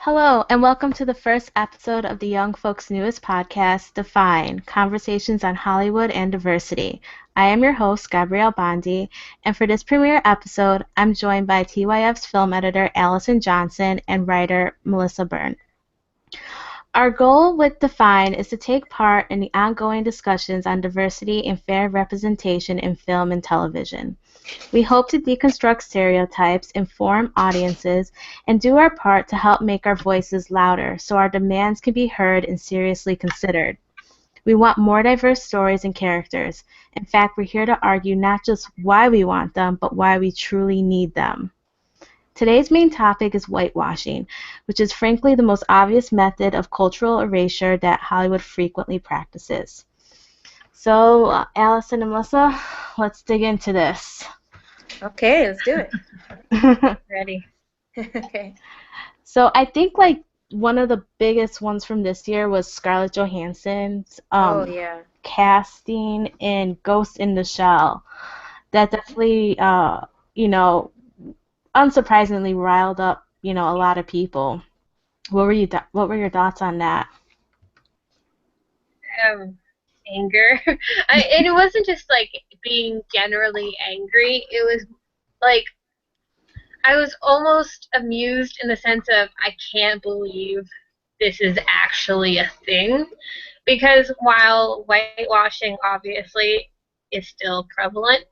Hello, and welcome to the first episode of the Young Folks' newest podcast, Define Conversations on Hollywood and Diversity. I am your host, Gabrielle Bondi, and for this premiere episode, I'm joined by TYF's film editor, Allyson Johnson, and writer, Melissa Berne. Our goal with Define is to take part in the ongoing discussions on diversity and fair representation in film and television. We hope to deconstruct stereotypes, inform audiences, and do our part to help make our voices louder so our demands can be heard and seriously considered. We want more diverse stories and characters. In fact, we're here to argue not just why we want them, but why we truly need them. Today's main topic is whitewashing, which is frankly the most obvious method of cultural erasure that Hollywood frequently practices. So, Allyson and Melissa, let's dig into this. Okay, let's do it. Ready. Okay. So I think one of the biggest ones from this year was Scarlett Johansson's casting in Ghost in the Shell. That definitely, unsurprisingly riled up, a lot of people. What were your thoughts on that? Anger. And it wasn't just being generally angry. It was I was almost amused in the sense of I can't believe this is actually a thing. Because while whitewashing obviously is still prevalent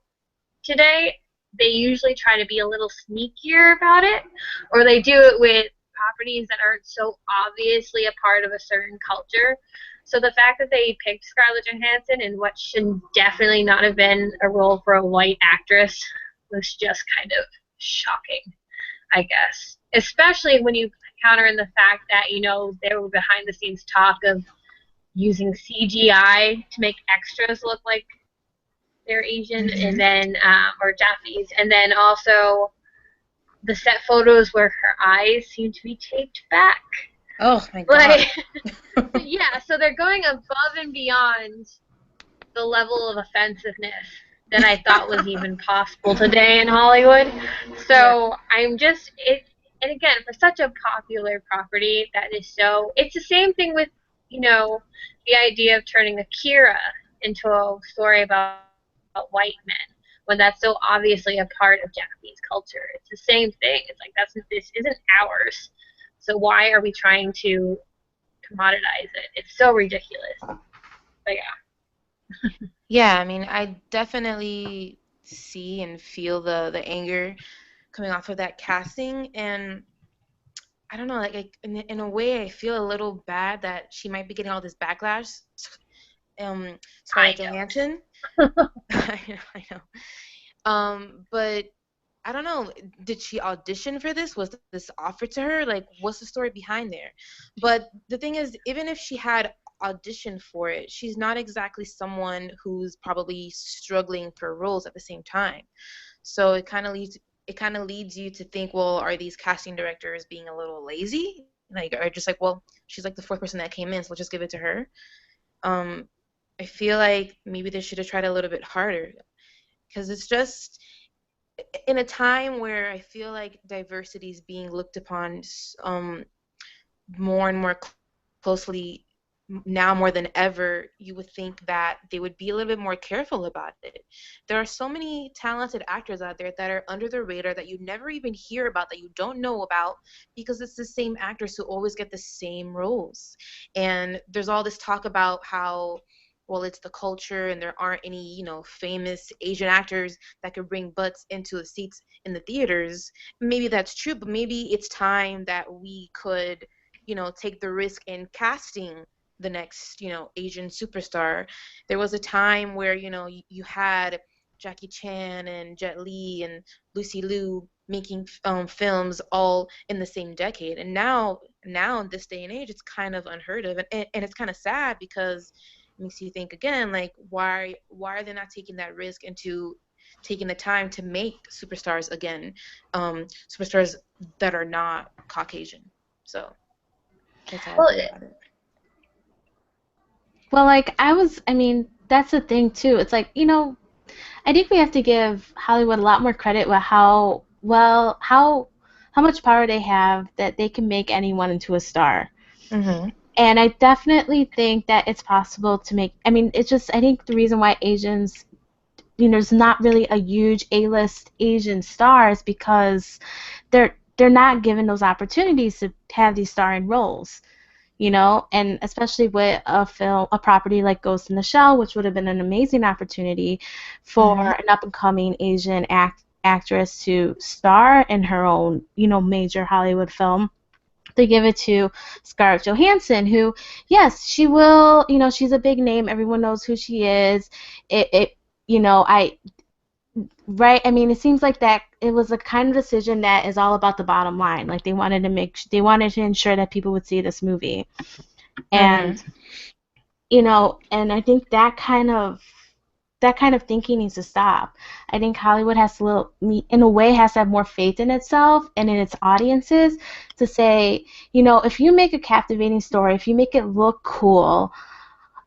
today, they usually try to be a little sneakier about it, or they do it with properties that aren't so obviously a part of a certain culture. So the fact that they picked Scarlett Johansson in what should definitely not have been a role for a white actress was just kind of shocking, I guess. Especially when you counter in the fact that, there were behind the scenes talk of using CGI to make extras look like they're Asian, and then or Japanese, and then also the set photos where her eyes seem to be taped back. Oh my god. Yeah, so they're going above and beyond the level of offensiveness that I thought was even possible today in Hollywood. So I'm just and again, for such a popular property that is so, it's the same thing with, the idea of turning Akira into a story about white men, when that's so obviously a part of Japanese culture. It's the same thing. It's like, this isn't ours. So why are we trying to commoditize it? It's so ridiculous. But yeah. Yeah, I mean, I definitely see and feel the anger coming off of that casting, and I don't know, in a way, I feel a little bad that she might be getting all this backlash. Scarlett Johansson. I know. But I don't know. Did she audition for this? Was this offered to her? What's the story behind there? But the thing is, even if she had auditioned for it, she's not exactly someone who's probably struggling for roles at the same time. So it kind of leads you to think, well, are these casting directors being a little lazy? Or just well, she's the fourth person that came in, so let's just give it to her. I feel like maybe they should have tried a little bit harder, because it's just in a time where I feel like diversity is being looked upon more and more closely now more than ever. You would think that they would be a little bit more careful about it. There are so many talented actors out there that are under the radar that you never even hear about, that you don't know about, because it's the same actors who always get the same roles. And there's all this talk about how, well, it's the culture and there aren't any, famous Asian actors that could bring butts into the seats in the theaters. Maybe that's true, but maybe it's time that we could, take the risk in casting the next, Asian superstar. There was a time where, you had Jackie Chan and Jet Li and Lucy Liu making films all in the same decade. And now in this day and age, it's kind of unheard of. And it's kind of sad, because makes you think again, why are they not taking that risk into taking the time to make superstars again, superstars that are not Caucasian. So that's how I feel about it. Well, that's the thing too. It's I think we have to give Hollywood a lot more credit with how power they have that they can make anyone into a star. Mm-hmm. And I definitely think that it's possible to make. I mean, it's just I think the reason why Asians, there's not really a huge A-list Asian stars because they're not given those opportunities to have these starring roles. And especially with a property like Ghost in the Shell, which would have been an amazing opportunity for Mm-hmm. an up-and-coming Asian actress to star in her own, major Hollywood film. They give it to Scarlett Johansson, who, yes, she will, she's a big name. Everyone knows who she is. I Right. I mean, it seems like that it was a kind of decision that is all about the bottom line. Like they wanted to ensure that people would see this movie. And, Mm-hmm. and I think that kind of thinking needs to stop. I think Hollywood has to in a way has to have more faith in itself and in its audiences to say, if you make a captivating story, if you make it look cool,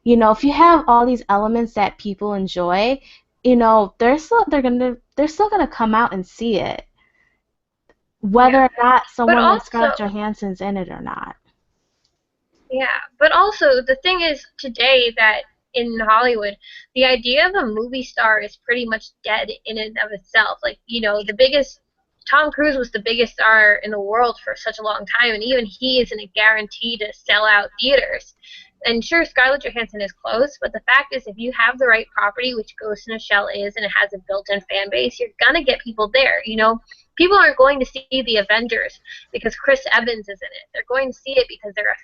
if you have all these elements that people enjoy, they're still gonna come out and see it, whether Yeah. or not But someone like also, Scarlett Johansson's in it or not. yeah, but also the thing is today that in Hollywood, the idea of a movie star is pretty much dead in and of itself. Like, the biggest Tom Cruise was the biggest star in the world for such a long time, and even he isn't a guarantee to sell out theaters. And sure, Scarlett Johansson is close, but the fact is, if you have the right property, which Ghost in a Shell is, and it has a built-in fan base, you're gonna get people there. People aren't going to see the Avengers because Chris Evans is in it. They're going to see it because they're a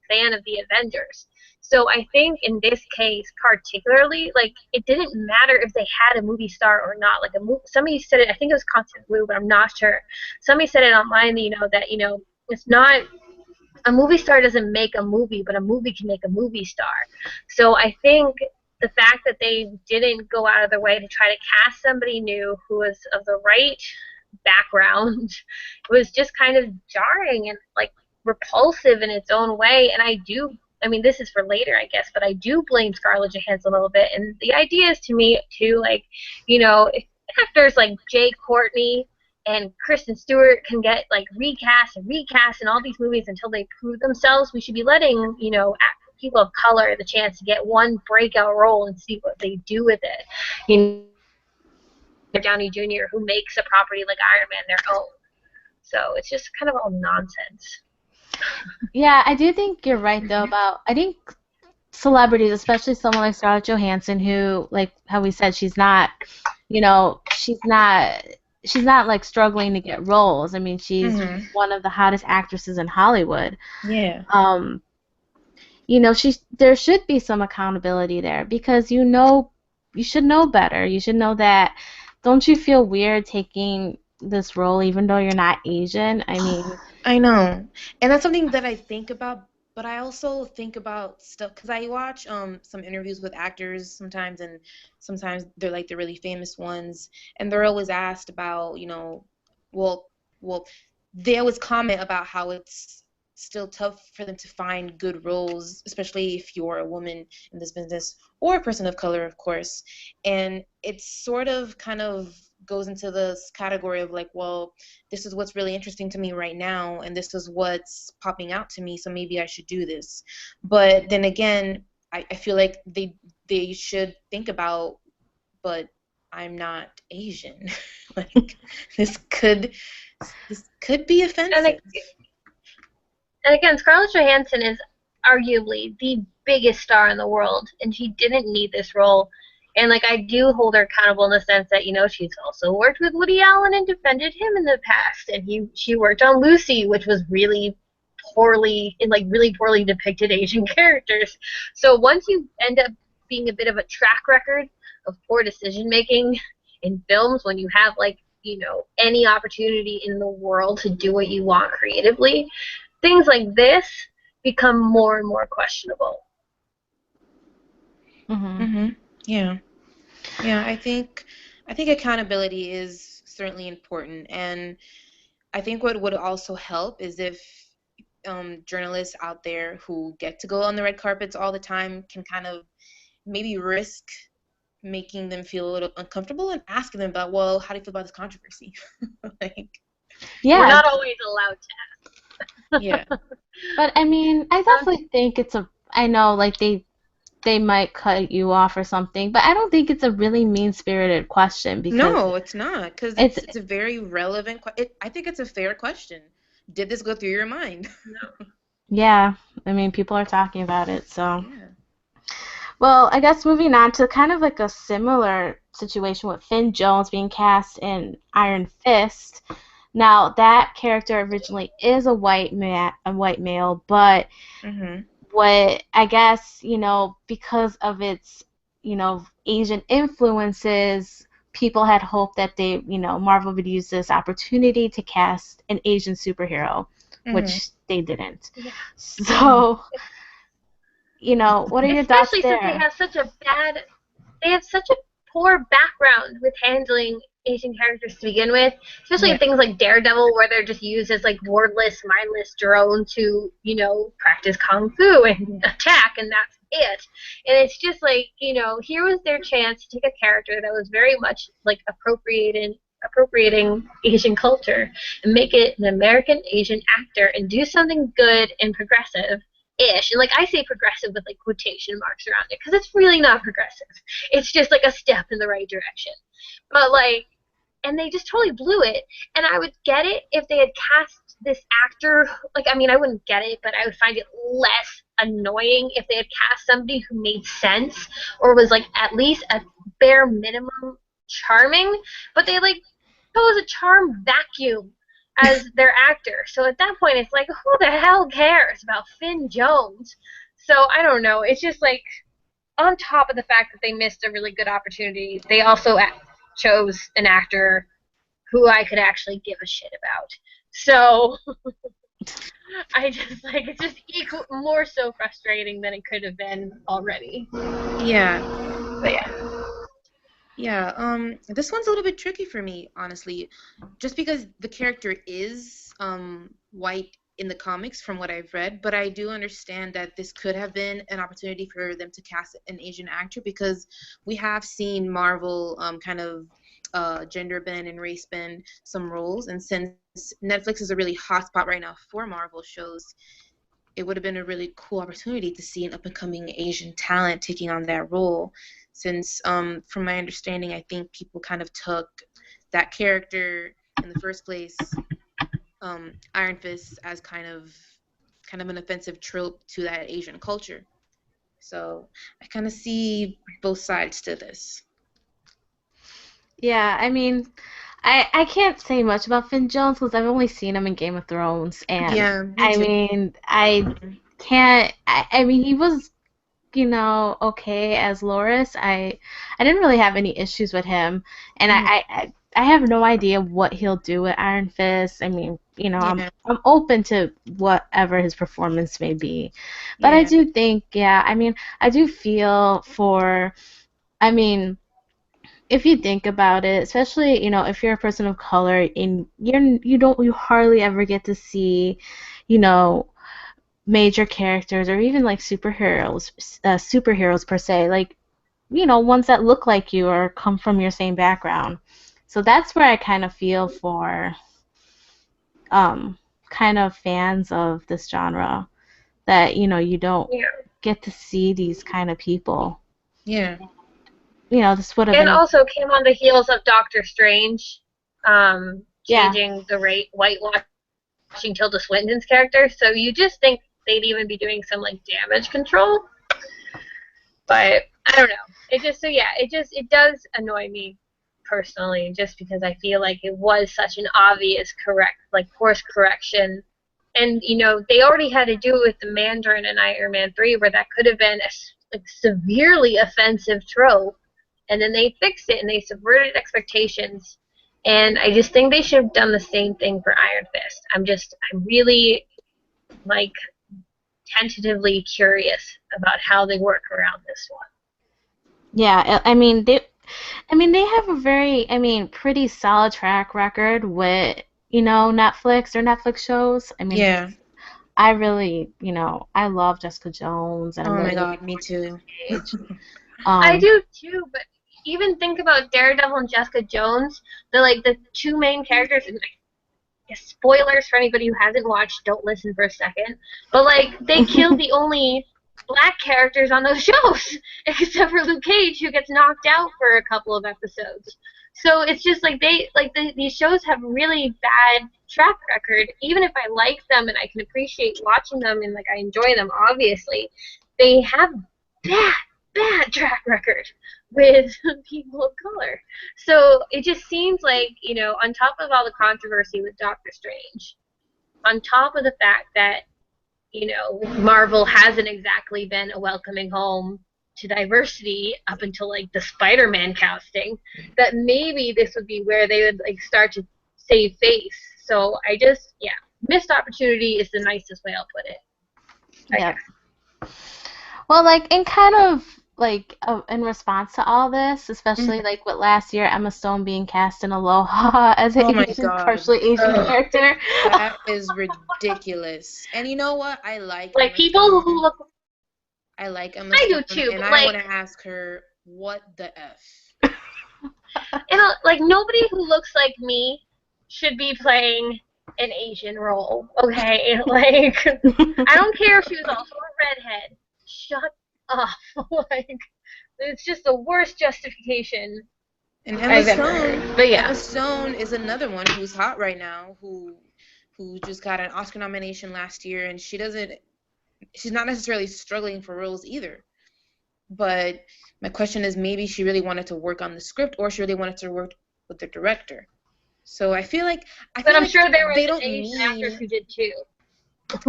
fan of the Avengers. So I think in this case particularly, like, it didn't matter if they had a movie star or not. Like, somebody said it, I think it was Constant Blue, but I'm not sure. Somebody said it online, that it's not, a movie star doesn't make a movie, but a movie can make a movie star. So I think the fact that they didn't go out of their way to try to cast somebody new who was of the right background was just kind of jarring and like repulsive in its own way. And I mean, this is for later, I guess, but I do blame Scarlett Johansson a little bit. And the idea is to me, too, like, if actors like Jay Courtney and Kristen Stewart can get, like, recast in all these movies until they prove themselves, we should be letting, people of color the chance to get one breakout role and see what they do with it. Downey Jr., who makes a property like Iron Man their own. So it's just kind of all nonsense. Yeah, I do think you're right though I think celebrities, especially someone like Scarlett Johansson, who, like how we said, she's not, she's not like struggling to get roles. I mean, she's one of the hottest actresses in Hollywood. Yeah. There should be some accountability there because you should know better. You should know that. Don't you feel weird taking this role even though you're not Asian? I mean, I know, and that's something that I think about. But I also think about stuff because I watch some interviews with actors sometimes, and sometimes they're like the really famous ones, and they're always asked about, well, they always comment about how it's still tough for them to find good roles, especially if you're a woman in this business or a person of color, of course. And it's sort of kind of goes into this category of like, well, this is what's really interesting to me right now, and this is what's popping out to me, so maybe I should do this. But then again, I feel like they should think about, but I'm not Asian. Like this could be offensive. And again, Scarlett Johansson is arguably the biggest star in the world, and she didn't need this role. And, like, I do hold her accountable in the sense that, she's also worked with Woody Allen and defended him in the past. And she worked on Lucy, which was really poorly depicted Asian characters. So once you end up being a bit of a track record of poor decision-making in films, when you have, like, any opportunity in the world to do what you want creatively, things like this become more and more questionable. Yeah. I think accountability is certainly important, and I think what would also help is if journalists out there who get to go on the red carpets all the time can kind of maybe risk making them feel a little uncomfortable and asking them about, well, how do you feel about this controversy? Like, We're Yeah, not always allowed to. Yeah. but I mean, I definitely think it's a. I know, like they might cut you off or something, but I don't think it's a really mean-spirited question because No, it's not, because it's it's a very relevant I think it's a fair question. Did this go through your mind? No. yeah. I mean, people are talking about it, so. Yeah. Well, I guess moving on to kind of like a similar situation with Finn Jones being cast in Iron Fist. Now, that character originally is a white male, but Mm-hmm. what I guess, because of its, Asian influences, people had hoped that Marvel would use this opportunity to cast an Asian superhero, Mm-hmm. which they didn't. Yeah. So, what are your thoughts Especially since there? they have such a poor background with handling Asian characters to begin with, especially Yeah. in things like Daredevil, where they're just used as like wordless, mindless drone to, practice kung fu and attack, and that's it. And it's just like, here was their chance to take a character that was very much like appropriating Asian culture and make it an American Asian actor and do something good and progressive ish. And like I say progressive with like quotation marks around it because it's really not progressive. It's just like a step in the right direction. But like, and they just totally blew it. And I would get it if they had cast this actor. Like, I mean, I wouldn't get it, but I would find it less annoying if they had cast somebody who made sense or was like at least a bare minimum charming. But they like chose a charm vacuum as their actor. So at that point, it's like, who the hell cares about Finn Jones? So I don't know. It's just like, on top of the fact that they missed a really good opportunity, they also chose an actor who I could actually give a shit about. So I just like it's just more so frustrating than it could have been already. Yeah. But yeah. Yeah, this one's a little bit tricky for me, honestly, just because the character is white in the comics from what I've read, but I do understand that this could have been an opportunity for them to cast an Asian actor because we have seen Marvel kind of gender bend and race bend some roles, and since Netflix is a really hot spot right now for Marvel shows, it would have been a really cool opportunity to see an up-and-coming Asian talent taking on that role. Since, from my understanding, I think people kind of took that character in the first place, Iron Fist, as kind of an offensive trope to that Asian culture. So I kind of see both sides to this. Yeah, I mean, I can't say much about Finn Jones because I've only seen him in Game of Thrones, and Yeah, me I too. mean, I can't. I mean, he was, okay as Loras. I didn't really have any issues with him, and Mhm. I have no idea what he'll do with Iron Fist. I mean, Yeah, I'm open to whatever his performance may be, but I yeah, do think, yeah, I mean, I do feel for, I mean, if you think about it, especially, if you're a person of color and you hardly ever get to see, you know, major characters or even like superheroes per se, like, ones that look like you or come from your same background. So that's where I kind of feel for um kind of fans of this genre that, you don't Yeah. get to see these kind of people. yeah, This would have And been also came on the heels of Doctor Strange, yeah. changing the whitewashing Tilda Swinton's character. So you just think they'd even be doing some like damage control. But I don't know. It does annoy me personally, just because I feel like it was such an obvious course correction, and they already had to do it with the Mandarin in Iron Man 3, where that could have been a like severely offensive trope, and then they fixed it and they subverted expectations. And I just think they should have done the same thing for Iron Fist. I'm really like tentatively curious about how they work around this one. Yeah, I mean, they have a very, pretty solid track record with, their Netflix shows. I mean, yeah. I really, I love Jessica Jones, and I'm Oh my really God, looking me forward to too. Luke Cage. I Um, do too, but even think about Daredevil and Jessica Jones. They're like the two main characters, and spoilers for anybody who hasn't watched, don't listen for a second, but like they killed the only black characters on those shows except for Luke Cage, who gets knocked out for a couple of episodes. So it's just like these shows have really bad track record. Even if I like them and I can appreciate watching them and like I enjoy them, obviously, they have bad track record with people of color. So it just seems like, on top of all the controversy with Doctor Strange, on top of the fact that, Marvel hasn't exactly been a welcoming home to diversity up until like the Spider-Man casting, that maybe this would be where they would like start to save face. So missed opportunity is the nicest way I'll put it. Yeah. Well, like, in kind of, like, in response to all this, especially, like, with last year, Emma Stone being cast in Aloha as a partially Asian character. That is ridiculous. And you know what? I like Emma people Stone. Who look... I like Emma Stone. I do, too. And I want to ask her, what the F? And, like, nobody who looks like me should be playing an Asian role, okay? Like, I don't care if she was also a redhead. Shut up. Like, it's just the worst justification. And Emma Stone, Emma Stone is another one who's hot right now, who just got an Oscar nomination last year, and she's not necessarily struggling for roles either. But my question is, maybe she really wanted to work on the script, or she really wanted to work with the director. So I feel like I'm sure there were Asian actors who did too.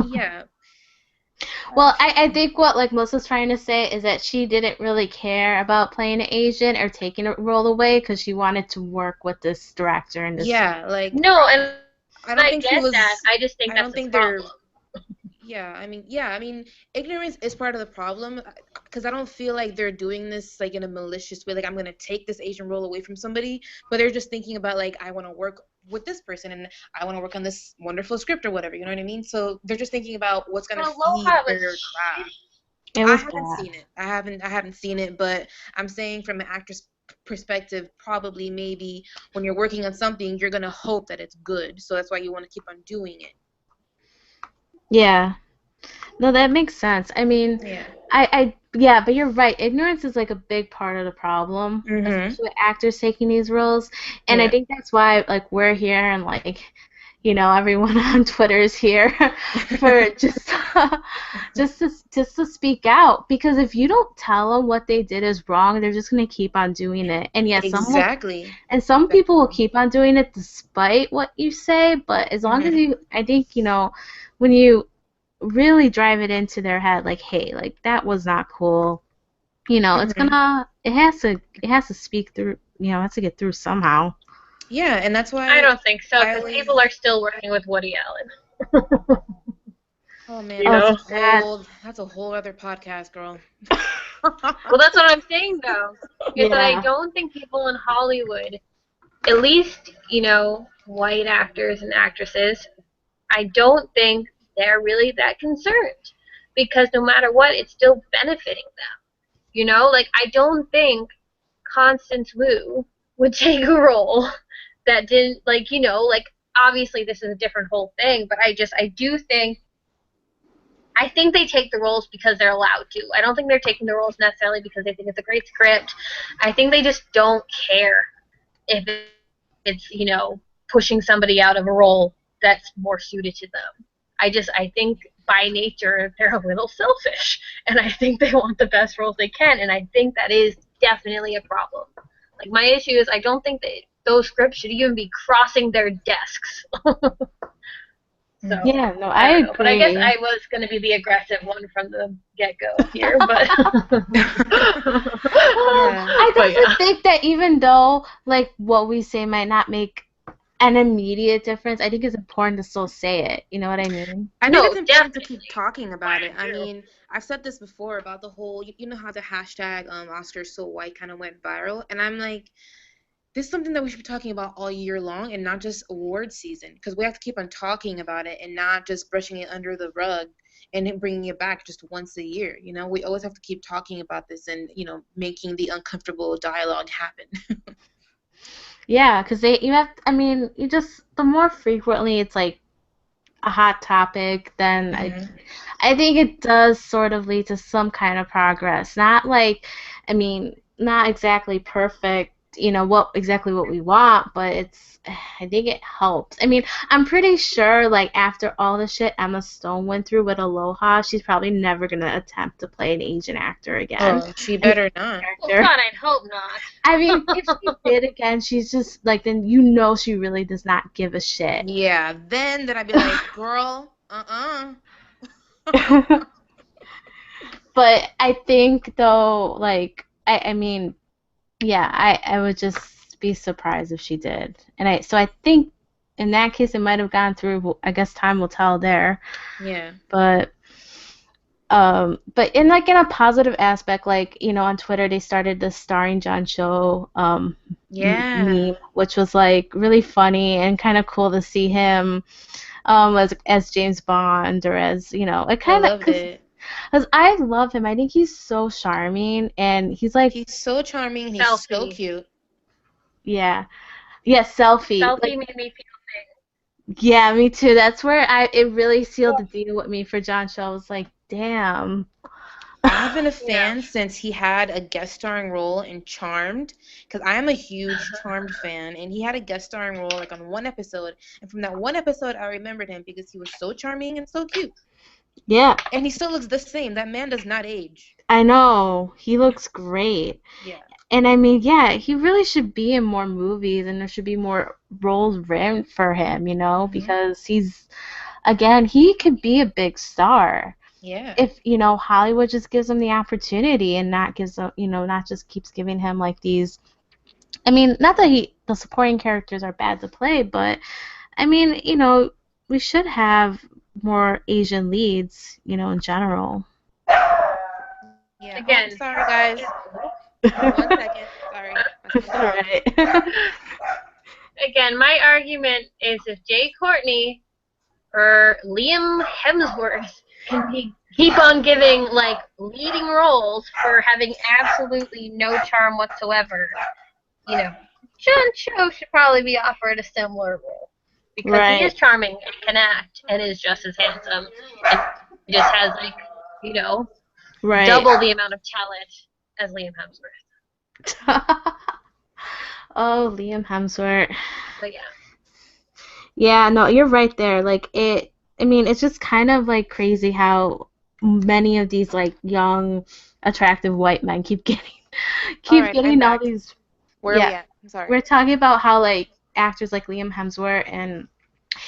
Yeah. Well, I think what like Melissa's trying to say is that she didn't really care about playing an Asian or taking a role away because she wanted to work with this director and this. Yeah, like no, and I don't think get she was. That. I just think that's the problem. Yeah, I mean, ignorance is part of the problem, because I don't feel like they're doing this like in a malicious way. Like, I'm gonna take this Asian role away from somebody, but they're just thinking about like, I want to work with this person and I want to work on this wonderful script or whatever. You know what I mean? So they're just thinking about what's gonna feed their craft. I haven't seen it. I haven't seen it, but I'm saying from an actress perspective, probably maybe when you're working on something, you're gonna hope that it's good. So that's why you want to keep on doing it. Yeah. No, that makes sense. I mean, yeah, but you're right. Ignorance is like a big part of the problem, especially with actors taking these roles. And I think that's why like we're here and like, everyone on Twitter is here for just to speak out, because if you don't tell them what they did is wrong, they're just going to keep on doing it. And yes, some people will keep on doing it despite what you say, but as long as I think, when you really drive it into their head, like, hey, like that was not cool, it's it has to speak through, it has to get through somehow. Yeah, and that's why I don't think so, because people are still working with Woody Allen. Oh man, that's a whole other podcast, girl. Well, that's what I'm saying though, is that I don't think people in Hollywood, at least, white actors and actresses, I don't think they're really that concerned, because no matter what, it's still benefiting them. Like, I don't think Constance Wu would take a role that didn't, like, obviously this is a different whole thing, but I think they take the roles because they're allowed to. I don't think they're taking the roles necessarily because they think it's a great script. I think they just don't care if it's, pushing somebody out of a role that's more suited to them. I think by nature they're a little selfish, and I think they want the best roles they can, and I think that is definitely a problem. Like, my issue is I don't think that those scripts should even be crossing their desks. So, yeah, no, I agree. But I guess I was going to be the aggressive one from the get-go here, but I think that even though like what we say might not make an immediate difference, I think it's important to still say it. You know what I mean? I think it's important to keep talking about it. I mean, I've said this before about the whole, you know how the hashtag Oscars So White kind of went viral, and I'm like, this is something that we should be talking about all year long and not just award season, because we have to keep on talking about it and not just brushing it under the rug and then bringing it back just once a year. We always have to keep talking about this and, making the uncomfortable dialogue happen. Yeah, because you have, I mean, you just, the more frequently it's like a hot topic, then I think it does sort of lead to some kind of progress. Not like, I mean, not exactly perfect, exactly what we want, but I think it helps. I mean, I'm pretty sure, like, after all the shit Emma Stone went through with Aloha, she's probably never gonna attempt to play an Asian actor again. Oh, she better not. Well, God, I'd hope not. I mean, if she did again, she's just like, then she really does not give a shit. Yeah, then I'd be like, girl, But I think though, like, I mean, yeah, I would just be surprised if she did. So I think in that case it might have gone through. I guess time will tell there. Yeah. But in a positive aspect, like, on Twitter they started the Starring John show meme, which was like really funny and kind of cool to see him as James Bond, or as, it kind of, I loved it. Because I love him. I think he's so charming, and he's so charming, and he's so cute. Yeah. Yeah, Selfie. Selfie made me feel things. Yeah, me too. That's where it really sealed the deal with me for John Cho. I was like, damn. I've been a fan since he had a guest starring role in Charmed, because I am a huge Charmed fan, and he had a guest starring role like on one episode, and from that one episode I remembered him because he was so charming and so cute. Yeah. And he still looks the same. That man does not age. I know. He looks great. Yeah. And I mean, yeah, he really should be in more movies, and there should be more roles written for him, because again, he could be a big star. Yeah. If, Hollywood just gives him the opportunity and not just keeps giving him like these, I mean, not that the supporting characters are bad to play, but I mean, we should have more Asian leads, in general. Yeah. Again, oh, sorry guys. 1 second. Sorry. All right. Again, my argument is if Jay Courtney or Liam Hemsworth can keep on giving like leading roles for having absolutely no charm whatsoever, John Cho should probably be offered a similar role. Because he is charming and can act and is just as handsome and just has double the amount of talent as Liam Hemsworth. Oh, Liam Hemsworth. But yeah. Yeah, no, you're right there. Like it's just kind of like crazy how many of these like young, attractive white men keep getting all these. Where are we at? I'm sorry. We're talking about how like actors like Liam Hemsworth and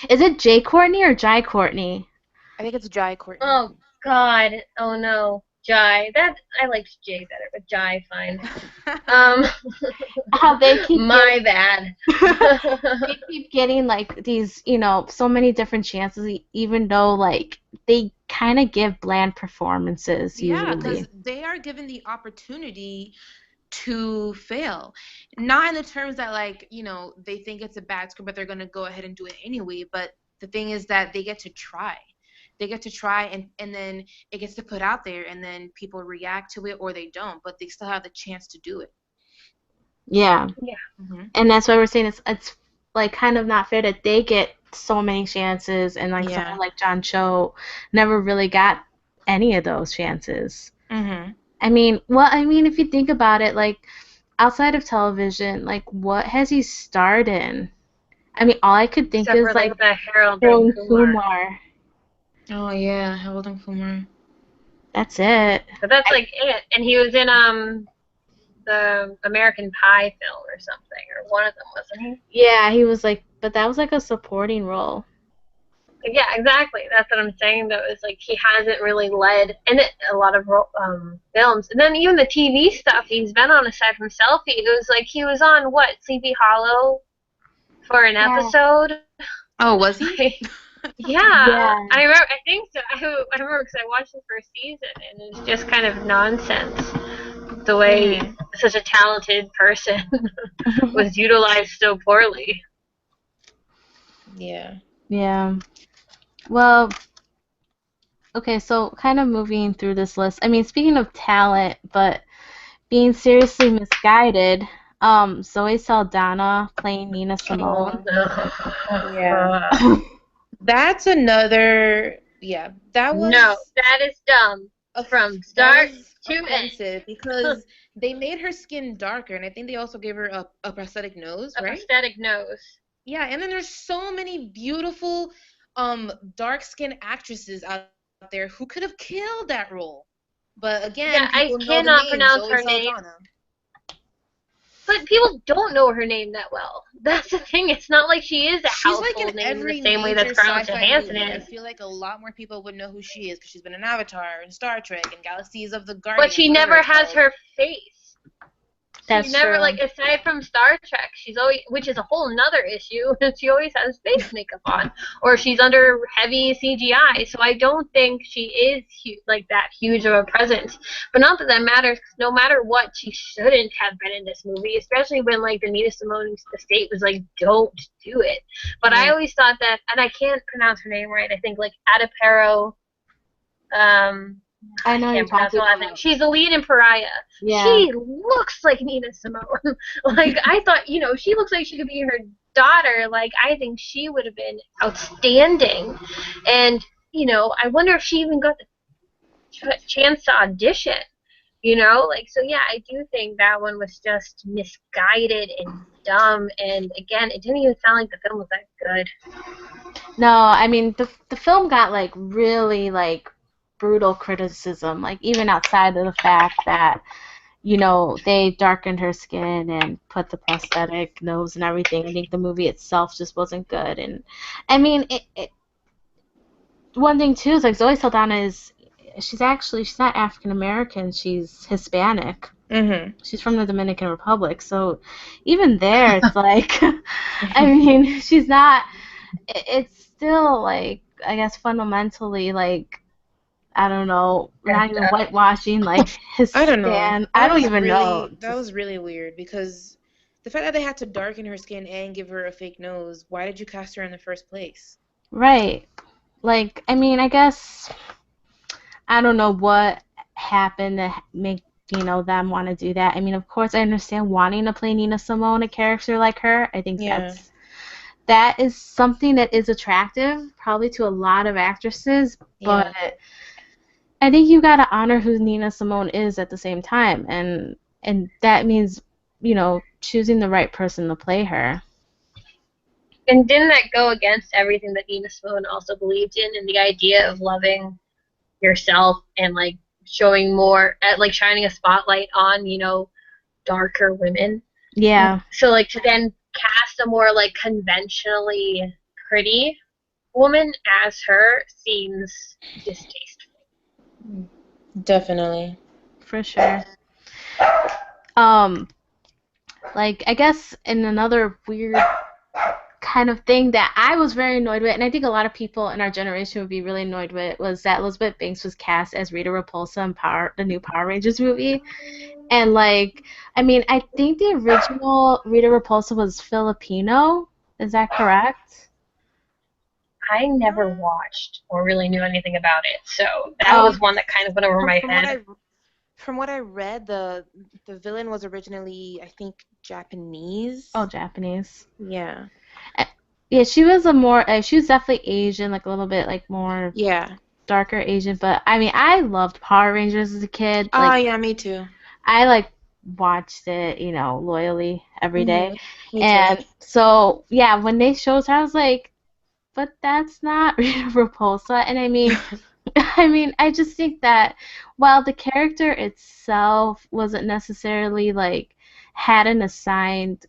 is it Jay Courtney or Jai Courtney? I think it's Jai Courtney. Oh God! Oh no, Jai. I liked Jay better, but Jai fine. How they keep bad. They keep getting like these, so many different chances, even though like they kind of give bland performances usually. Yeah, because they are given the opportunity to fail. Not in the terms that like, they think it's a bad script but they're going to go ahead and do it anyway, but the thing is that they get to try. They get to try and then it gets to put out there and then people react to it or they don't, but they still have the chance to do it. Yeah. Yeah. Mm-hmm. And that's why we're saying it's like kind of not fair that they get so many chances and like someone like John Cho never really got any of those chances. Mm-hmm. I mean, if you think about it, like, outside of television, like, what has he starred in? I mean, all I could think Except is, for, like, Harold and Kumar. Oh, yeah, Harold and Kumar. That's it. But that's, like, it. And he was in, the American Pie film or something, or one of them, wasn't he? Yeah, he was, like, but that was, like, a supporting role. Yeah, exactly. That's what I'm saying, though, is, like, he hasn't really led in a lot of films. And then even the TV stuff he's been on, aside from Selfie, it was like he was on, Sleepy Hollow for an episode. Oh, was he? Yeah. I remember, I think so. I remember because I watched the first season, and it's just kind of nonsense the way such a talented person was utilized so poorly. Yeah. Yeah. Well, okay, so kind of moving through this list. I mean, speaking of talent, but being seriously misguided, Zoe Saldana playing Nina Simone. Yeah. That's another, yeah, that was No, that is dumb from that start was to end. offensive because they made her skin darker, and I think they also gave her a prosthetic nose, A right? prosthetic nose. Yeah, and then there's so many beautiful dark-skinned actresses out there who could have killed that role. But again, Yeah, people I know the cannot name, pronounce Zoe her name. Saldana. But people don't know her name that well. That's the thing. It's not like she is a She's like in household name in the every same way that major Scarlett sci-fi Johansson movie. I is. feel like a lot more people would know who she is because she's been in Avatar and Star Trek and Galaxies of the But she Guardians, whatever never it's has called. her face. That's She never, true. like, aside from Star Trek, she's always, which is a whole nother issue, she always has face makeup on. Or she's under heavy CGI, so I don't think she is, like, that huge of a presence. But not that that matters, because no matter what, she shouldn't have been in this movie, especially when, like, the Nina Simone estate was like, don't do it. But I always thought that, and I can't pronounce her name right, I think, like, Adipero, I know you're can't pronounce her talking last name. about. She's the lead in Pariah. Yeah. She looks like Nina Simone. Like, I thought, she looks like she could be her daughter. Like, I think she would have been outstanding. And, I wonder if she even got the chance to audition. So yeah, I do think that one was just misguided and dumb. And again, it didn't even sound like the film was that good. No, I mean the film got like really like brutal criticism, like even outside of the fact that they darkened her skin and put the prosthetic nose and everything. I think the movie itself just wasn't good. And I mean, one thing too is like Zoe Saldana she's not African American, she's Hispanic. She's from the Dominican Republic, so even there it's like I mean, she's not, it's still like, I guess fundamentally like, I don't know, not even whitewashing, like I don't know. I don't even know. That was really weird because the fact that they had to darken her skin and give her a fake nose, why did you cast her in the first place? Right. Like, I mean, I guess, I don't know what happened to make, them want to do that. I mean, of course, I understand wanting to play Nina Simone, a character like her. I think that is something that is attractive, probably to a lot of actresses, but I think you got to honor who Nina Simone is at the same time, and that means, choosing the right person to play her. And didn't that go against everything that Nina Simone also believed in, and the idea of loving yourself and like showing more, like shining a spotlight on, darker women? Yeah. So like to then cast a more like conventionally pretty woman as her seems distasteful. Definitely. For sure. Like, I guess in another weird kind of thing that I was very annoyed with, and I think a lot of people in our generation would be really annoyed with, was that Elizabeth Banks was cast as Rita Repulsa in the new Power Rangers movie. And, like, I mean, I think the original Rita Repulsa was Filipino. Is that correct? I never watched or really knew anything about it, so that was one that kind of went over my head. From what I read, the villain was originally, I think, Japanese. Oh, Japanese. Yeah. Yeah, she was she was definitely Asian, like a little bit like more darker Asian. But I mean, I loved Power Rangers as a kid. Like, yeah, me too. I like watched it, loyally every day. Me and too. So yeah, when they showed her, I was like, but that's not Rita Repulsa. And I mean, I just think that while the character itself wasn't necessarily like had an assigned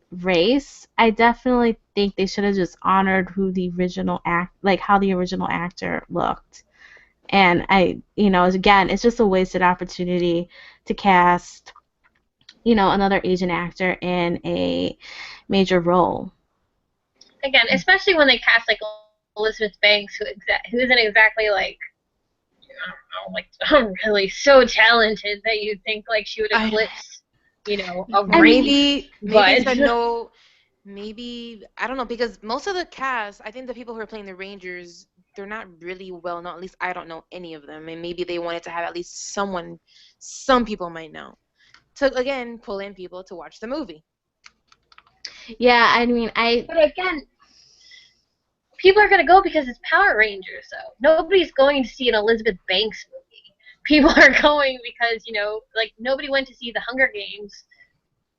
race, I definitely think they should have just honored how the original actor looked. And again, it's just a wasted opportunity to cast, another Asian actor in a major role. Again, especially when they cast like Elizabeth Banks, who isn't exactly like, I don't know, like really so talented that you'd think like she would eclipse, a maybe I don't know, because most of the cast, I think the people who are playing the Rangers, they're not really well known. At least I don't know any of them, and maybe they wanted to have at least someone some people might know. to, again, pull in people to watch the movie. Yeah, I mean, But again, people are going to go because it's Power Rangers, though. Nobody's going to see an Elizabeth Banks movie. People are going because, like, nobody went to see The Hunger Games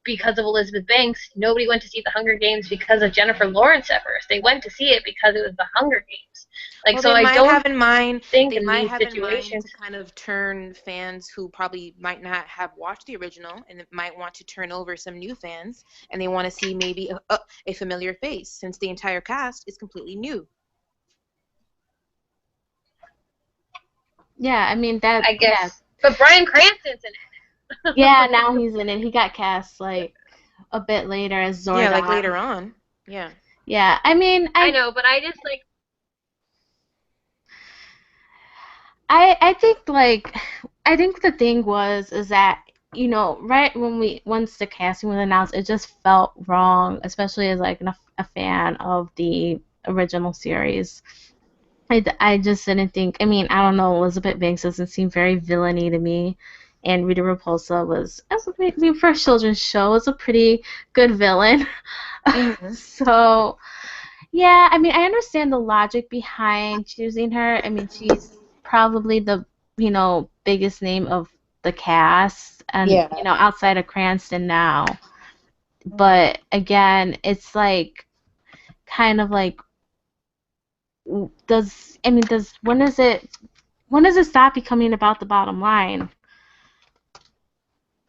because of Elizabeth Banks. Nobody went to see The Hunger Games because of Jennifer Lawrence at first. They went to see it because it was The Hunger Games. Like, Well, so they I might don't have in mind think they in might these have in mind situations. to kind of turn fans who probably might not have watched the original and might want to turn over some new fans, and they want to see maybe a familiar face, since the entire cast is completely new. yeah, I mean that. I guess. Yeah, But Bryan Cranston's in it. yeah. Now he's in it. He got cast like a bit later as Zordon. Yeah, like later on. Yeah. Yeah, I mean, I know, but I just, like, I think the thing is that, right when once the casting was announced, it just felt wrong, especially as like a fan of the original series. I just didn't think. I mean, I don't know. Elizabeth Banks doesn't seem very villainy to me, and Rita Repulsa I mean, for a children's show, was a pretty good villain. So yeah, I mean, I understand the logic behind choosing her. I mean, she's probably the, biggest name of the cast and, Yeah. outside of Cranston now. But again, it's like kind of like when does it stop becoming about the bottom line?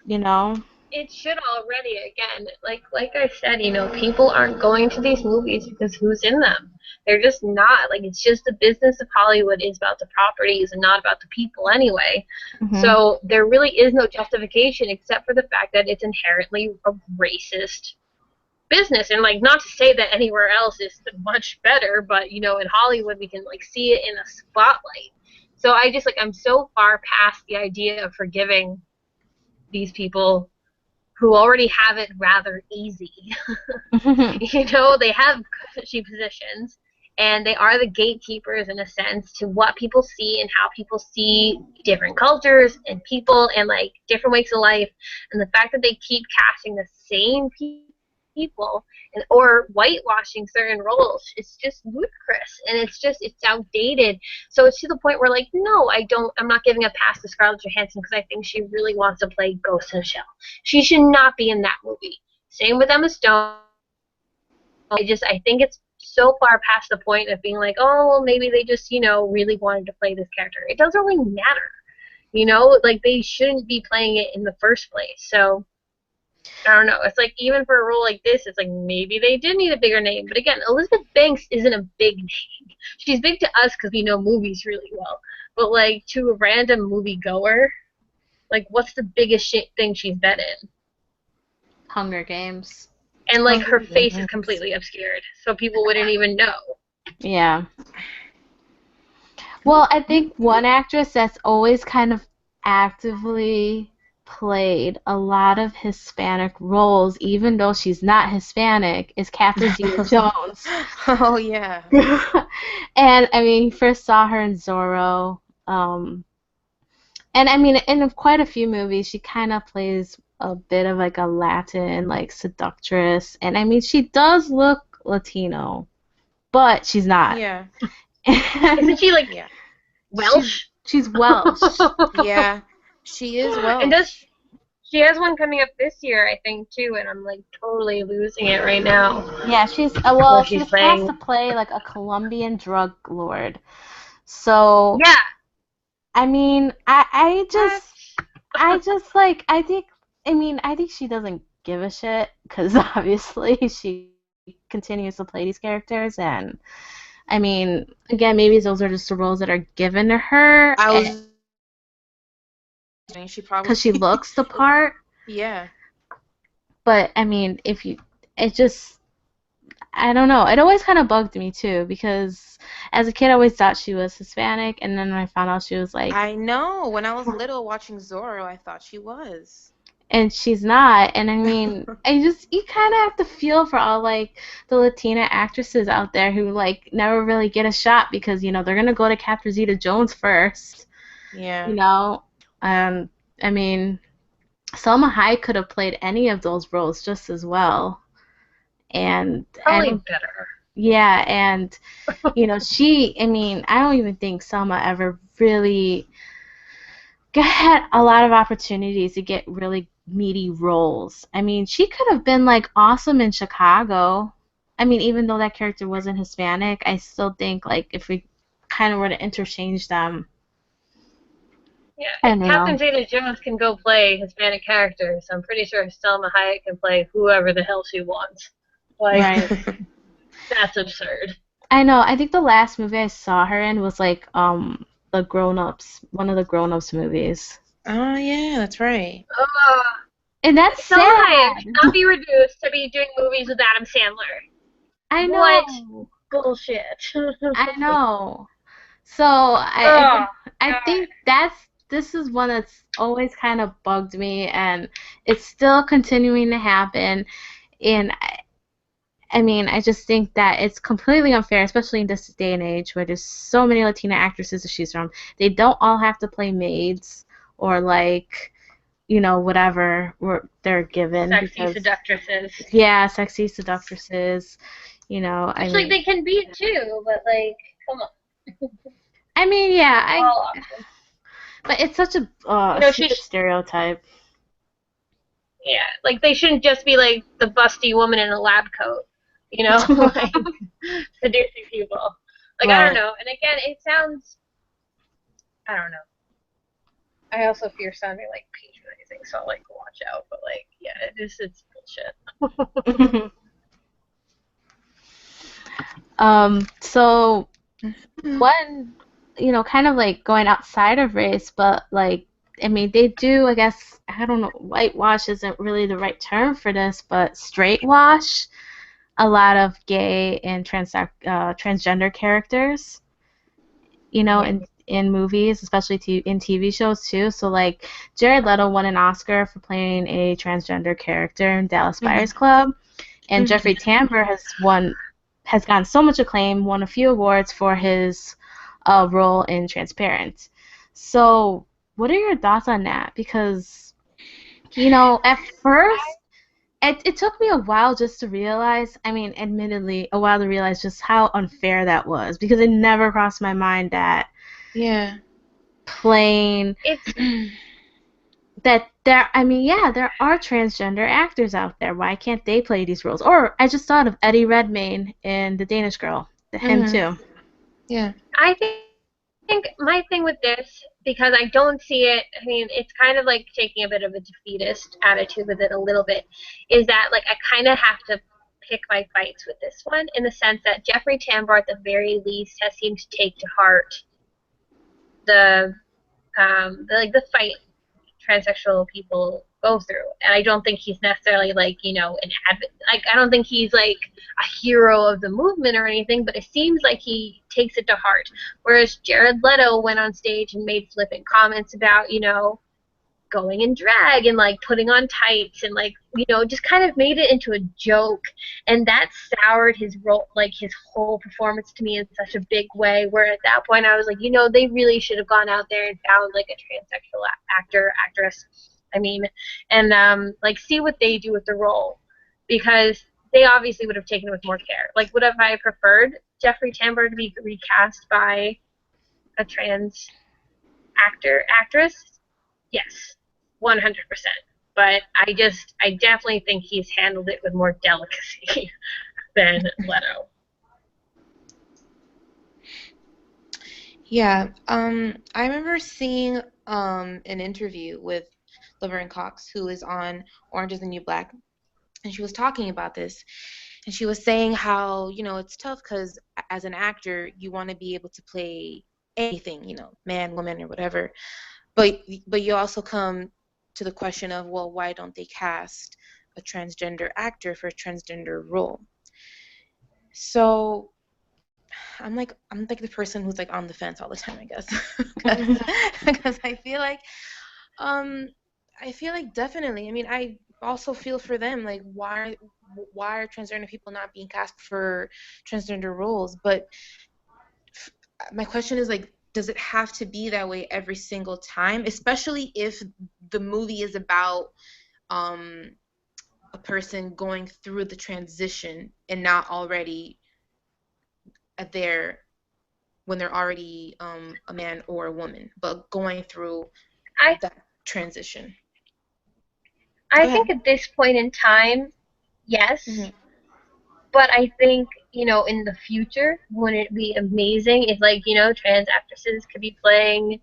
You know? it should already. Again, like I said, people aren't going to these movies because who's in them. They're just not. Like, it's just the business of Hollywood is about the properties and not about the people anyway. Mm-hmm. So there really is no justification except for the fact that it's inherently a racist business. And, like, not to say that anywhere else is much better, but in Hollywood we can, like, see it in a spotlight. So I just, like, I'm so far past the idea of forgiving these people who already have it rather easy. They have cushy positions, and they are the gatekeepers in a sense to what people see and how people see different cultures and people and, like, different ways of life. And the fact that they keep casting the same people or whitewashing certain roles, it's just ludicrous, and it's outdated. So it's to the point where, like, no, I'm not giving a pass to Scarlett Johansson because I think she really wants to play Ghost in the Shell. She should not be in that movie. Same with Emma Stone. I think it's so far past the point of being like, oh, well, maybe they just really wanted to play this character. It doesn't really matter. Like, they shouldn't be playing it in the first place. So I don't know. It's like, even for a role like this, it's like maybe they did need a bigger name. But again, Elizabeth Banks isn't a big name. She's big to us because we know movies really well. But, like, to a random movie goer, like, what's the biggest thing she's been in? Hunger Games. And, like, her face is completely obscured, so people wouldn't even know. Yeah. Well, I think one actress that's always kind of actively played a lot of Hispanic roles, even though she's not Hispanic, is Catherine Zeta-Jones. Oh, yeah. And, I mean, you first saw her in Zorro. And, I mean, in quite a few movies, she kind of plays a bit of, like, a Latin, like, seductress. And, I mean, she does look Latino, but she's not. Yeah. Isn't she, like, Welsh? She's Welsh. Yeah. She is Welsh. And she has one coming up this year, I think, too, and I'm, like, totally losing it right now. Yeah, she's cast to play, like, a Colombian drug lord. So yeah, I mean, I think she doesn't give a shit, because obviously she continues to play these characters, and I mean, again, maybe those are just the roles that are given to her. Because she looks the part. Yeah. But I mean, I don't know. It always kind of bugged me too, because as a kid I always thought she was Hispanic, and then when I found out she was like... I know. When I was little watching Zorro, I thought she was. And she's not. And I mean, you kind of have to feel for all, like, the Latina actresses out there who, like, never really get a shot because, they're going to go to Catherine Zeta-Jones first. Yeah. I mean, Selma Hayek could have played any of those roles just as well. And I Probably don't, better. yeah, and I mean, I don't even think Selma ever really had a lot of opportunities to get really meaty roles. I mean, she could have been like awesome in Chicago. I mean, even though that character wasn't Hispanic, I still think like if we kind of were to interchange them, Yeah, I if don't Captain know. Zeta-Jones can go play Hispanic characters, I'm pretty sure Selma Hayek can play whoever the hell she wants. Like, Right. that's absurd. I know. I think the last movie I saw her in was like the Grown Ups, one of the Grown Ups movies. Oh yeah, that's right. Ugh. And that's Selma Hayek sad. should not be reduced to be doing movies with Adam Sandler. I What know. bullshit. I know. So I Oh, I God. think this is one that's always kind of bugged me, and it's still continuing to happen. And I mean, I just think that it's completely unfair, especially in this day and age where there's so many Latina actresses to choose from. They don't all have to play maids or like, whatever they're given Sexy because, seductresses. yeah, sexy seductresses, I Which, like, mean, they can be too, but, like, come on. I mean, yeah, All options. but it's such a She stupid stereotype. yeah, like they shouldn't just be like the busty woman in a lab coat, like seducing people. Like I don't Right. know. And again, it sounds I don't know. I also fear sounding like patronizing, so I'll like watch out. But like, yeah, it's bullshit. So Mhm. one, kind of like going outside of race, but like, I mean, they do, I guess, I don't know, whitewash isn't really the right term for this, but straight wash a lot of gay and transgender characters, Yeah. in movies, especially in TV shows too. So like Jared Leto won an Oscar for playing a transgender character in Dallas Buyers Mhm. Club, and Mhm. Jeffrey Tambor has gotten so much acclaim, won a few awards for his role in Transparent. So, what are your thoughts on that? Because, at first, it took me a while just to realize, I mean, admittedly, a while to realize just how unfair that was, because it never crossed my mind that Yeah. playing It's that there I mean, yeah, there are transgender actors out there. Why can't they play these roles? Or I just thought of Eddie Redmayne in The Danish Girl. Him Mhm. too. Yeah. I think my thing with this, because I don't see it, I mean, it's kind of like taking a bit of a defeatist attitude with it a little bit, is that like I kind of have to pick my fights with this one in the sense that Jeffrey Tambor at the very least has seemed to take to heart the like the fight transsexual people go through. And I don't think he's necessarily like, an advocate. Like I don't think he's like a hero of the movement or anything, but it seems like he takes it to heart. Whereas Jared Leto went on stage and made flippant comments about, going in drag and like putting on tights and like just kind of made it into a joke, and that soured his role, like his whole performance to me in such a big way, where at that point I was like, they really should have gone out there and found like a transsexual actress, I mean, and like see what they do with the role, because they obviously would have taken it with more care. Like would have I preferred Jeffrey Tambor to be recast by a trans actress? Yes, 100%. But I definitely think he's handled it with more delicacy than Leto. Yeah. I remember seeing an interview with Laverne Cox, who is on Orange is the New Black, and she was talking about this, and she was saying how it's tough because as an actor you want to be able to play anything, man, woman, or whatever, but you also come to the question of, well, why don't they cast a transgender actor for a transgender role? So I'm like the person who's like on the fence all the time, I guess, because um I feel like definitely. I mean, I also feel for them. Like, why are transgender people not being cast for transgender roles? But my question is like, does it have to be that way every single time? Especially if the movie is about a person going through the transition and not already when they're already a man or a woman, but going through I that transition. I think at this point in time, yes. Mhm. But I think, in the future, wouldn't it be amazing if, like, trans actresses could be playing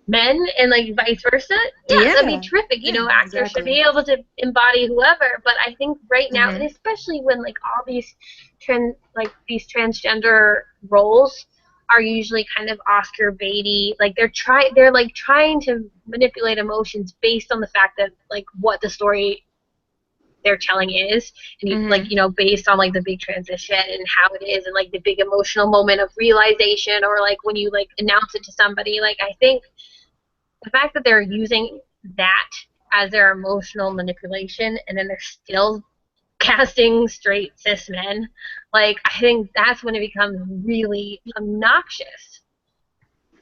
men and, like, vice versa? Yeah, that'd be terrific. Yeah, Actors should be able to embody whoever. But I think right now, and especially when, like, all these transgender roles are usually kind of Oscar baity. Like, they're trying to manipulate emotions based on the fact that, like, what the story they're telling is, and based on, like, the big transition and how it is, and, like, the big emotional moment of realization, or, like, when you, like, announce it to somebody. Like, I think the fact that they're using that as their emotional manipulation, and then they're still casting straight cis men, like, I think that's when it becomes really obnoxious.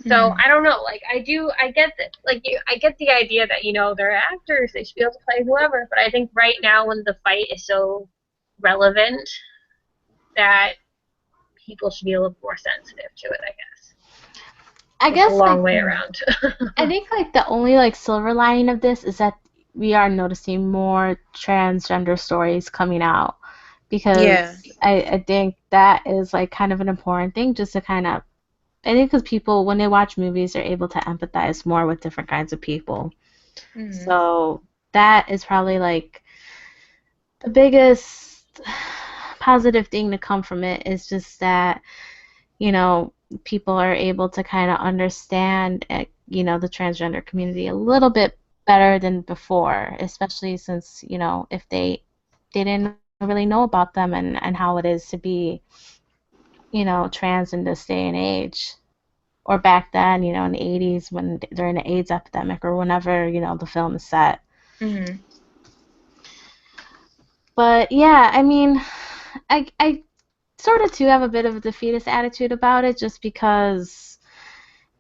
So I don't know. Like, I get that. Like, I get the idea that they're actors; they should be able to play whoever. But I think right now, when the fight is so relevant, that people should be a little more sensitive to it. I guess. I guess a long way around. I think, like, the only, like, silver lining of this is that we are noticing more transgender stories coming out, because I think that is, like, kind of an important thing, just to kind of, I think, because people, when they watch movies, are able to empathize more with different kinds of people. So that is probably, like, the biggest positive thing to come from it, is just that, people are able to kind of understand, the transgender community a little bit better than before, especially since, if they didn't really know about them, and how it is to be, trans in this day and age. Or back then, in the 80s, when during the AIDS epidemic, or whenever, the film is set. But yeah, I mean, I sort of too have a bit of a defeatist attitude about it, just because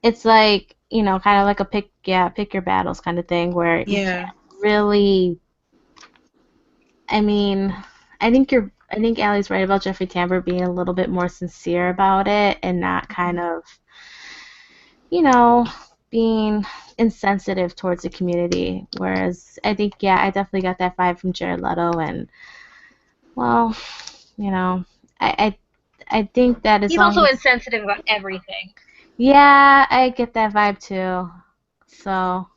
it's like, kind of like a pick your battles kind of thing, where you can't really. I mean, I think Allie's right about Jeffrey Tambor being a little bit more sincere about it, and not kind of, being insensitive towards the community. Whereas I think, I definitely got that vibe from Jared Leto, and, well, I think that is. He's also insensitive about everything. Yeah, I get that vibe too. So,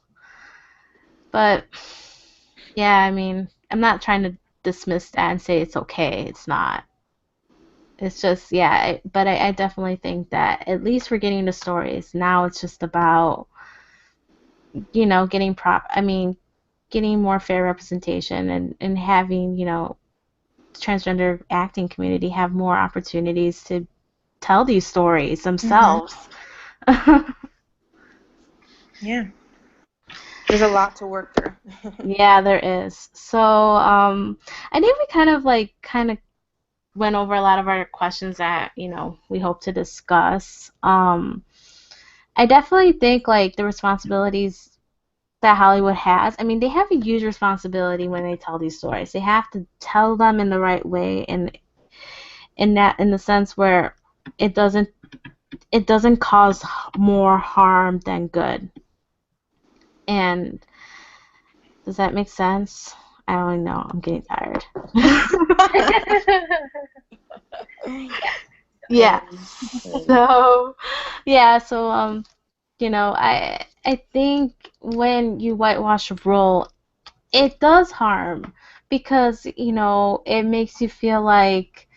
but yeah, I mean, I'm not trying to dismiss that and say it's okay. It's not. It's just, but I definitely think that at least we're getting the stories. Now it's just about, getting more fair representation, and having, transgender acting community have more opportunities to tell these stories themselves. Yeah. There's a lot to work through. Yeah, there is. So, I think we kind of went over a lot of our questions that, we hope to discuss. I definitely think, like, the responsibilities that Hollywood has, I mean, they have a huge responsibility when they tell these stories. They have to tell them in the right way, and in the sense where it doesn't cause more harm than good. And does that make sense? I don't even know. I'm getting tired. Yeah. So, I think when you whitewash a role, it does harm, because, it makes you feel like,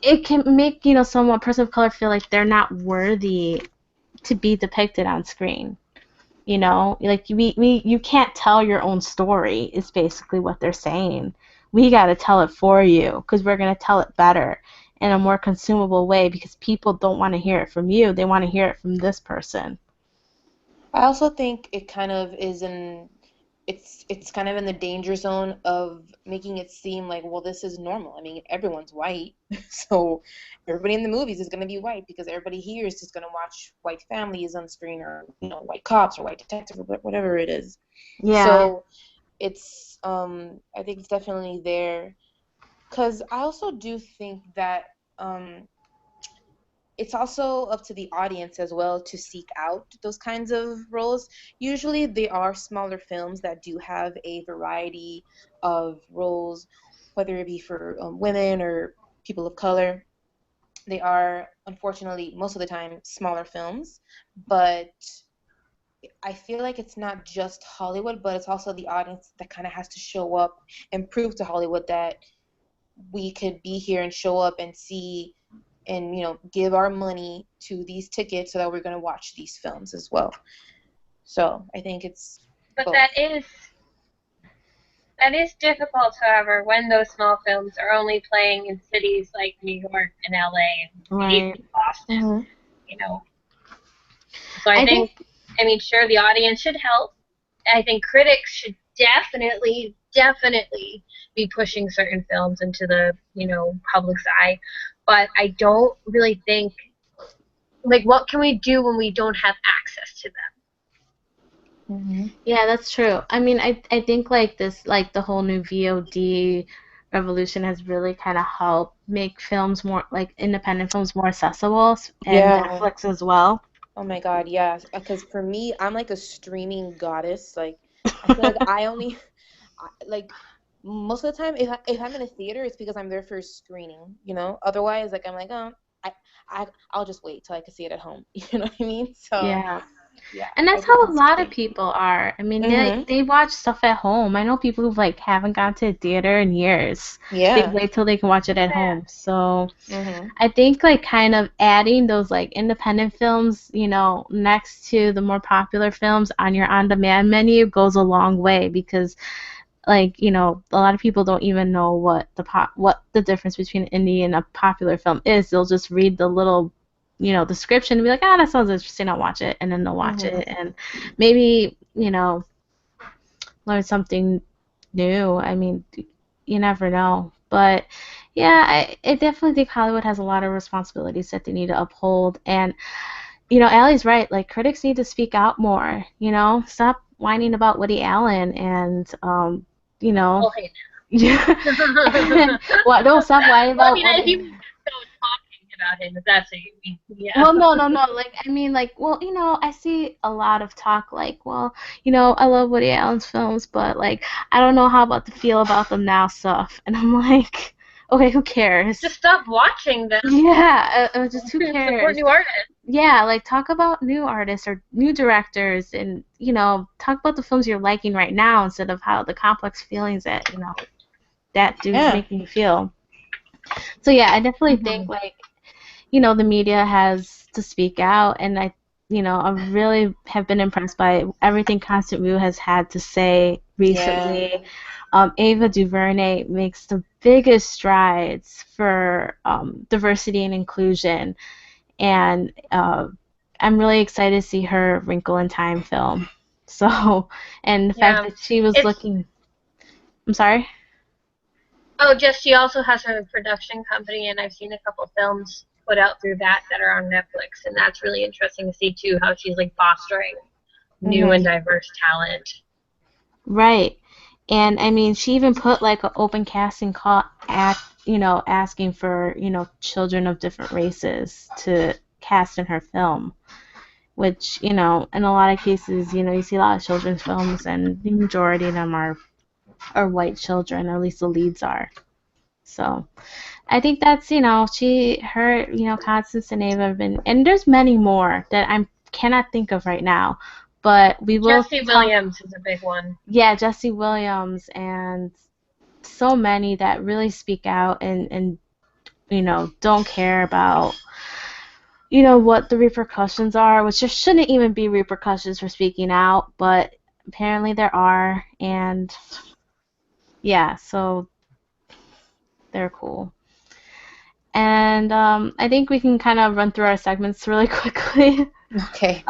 it can make, someone, person of color, feel like they're not worthy to be depicted on screen. Like, you can't tell your own story, is basically what they're saying. We got to tell it for you, because we're going to tell it better, in a more consumable way, because people don't want to hear it from you. They want to hear it from this person. I also think it kind of is it's kind of in the danger zone of making it seem like, well, this is normal. I mean, everyone's white, so everybody in the movies is going to be white because everybody here is just going to watch white families on screen, or white cops or white detectives or whatever it is. Yeah. So it's I think it's definitely there, because I also do think that it's also up to the audience as well to seek out those kinds of roles. Usually they are smaller films that do have a variety of roles, whether it be for women or people of color. They are, unfortunately, most of the time smaller films, but I feel like it's not just Hollywood, but it's also the audience that kind of has to show up and prove to Hollywood that we could be here and show up and see and give our money to these tickets so that we're going to watch these films as well. So I think it's But both. that is difficult, however, when those small films are only playing in cities like New York and LA and maybe Right. Boston, Mm-hmm. So I think, sure, the audience should help. I think critics should definitely be pushing certain films into the, public's eye. But I don't really think, what can we do when we don't have access to them? Mm-hmm. Yeah, that's true. I mean, I think the whole new VOD revolution has really kind of helped make films more, independent films more accessible, and Netflix as well. Oh my God, yes. Because for me, I'm like a streaming goddess. Like, I feel like I only, most of the time, if I'm in a theater, it's because I'm there for a screening, Otherwise, I'm like, oh, I'll just wait till I can see it at home. You know what I mean? So, Yeah. yeah. And that's how a lot of people are. I mean, they watch stuff at home. I know people who haven't gone to a theater in years. Yeah. They wait till they can watch it at home. So I think kind of adding those independent films, next to the more popular films on your on-demand menu goes a long way, because a lot of people don't even know what the difference between an indie and a popular film is. They'll just read the little description and be like, that sounds interesting, I'll watch it, and then they'll watch it and maybe learn something new. I mean, you never know. But yeah, I definitely think Hollywood has a lot of responsibilities that they need to uphold. And Allie's right, critics need to speak out more. Stop whining about Woody Allen and yeah. Well, don't stop whining about. Well, I mean, talking about him, if that's what you mean. Yeah. Well, no. I see a lot of talk I love Woody Allen's films, but I don't know how about the feel about them now stuff, and I'm like, okay, who cares? Just stop watching them. Yeah, just who cares? Support new artists. Yeah, talk about new artists or new directors, and talk about the films you're liking right now instead of how the complex feelings that that dude's making you feel. So yeah, I definitely think the media has to speak out, and I really have been impressed by everything Constant Vu has had to say recently. Yeah. Ava DuVernay makes the biggest strides for diversity and inclusion, and I'm really excited to see her Wrinkle in Time film. So, and the fact that she was looking. I'm sorry? Oh, she also has her production company, and I've seen a couple films put out through that are on Netflix, and that's really interesting to see too, how she's fostering new and diverse talent. Right. And I mean, she even put an open casting call asking for children of different races to cast in her film, which in a lot of cases you see a lot of children's films, and the majority of them are white children, or at least the leads are. So I think that's Constance and Ava have been, and there's many more that I cannot think of right now, but we will. Jesse Williams is a big one. Yeah, Jesse Williams, and so many that really speak out and don't care about what the repercussions are, which there shouldn't even be repercussions for speaking out, but apparently there are, and yeah, so they're cool. And I think we can kind of run through our segments really quickly. Okay.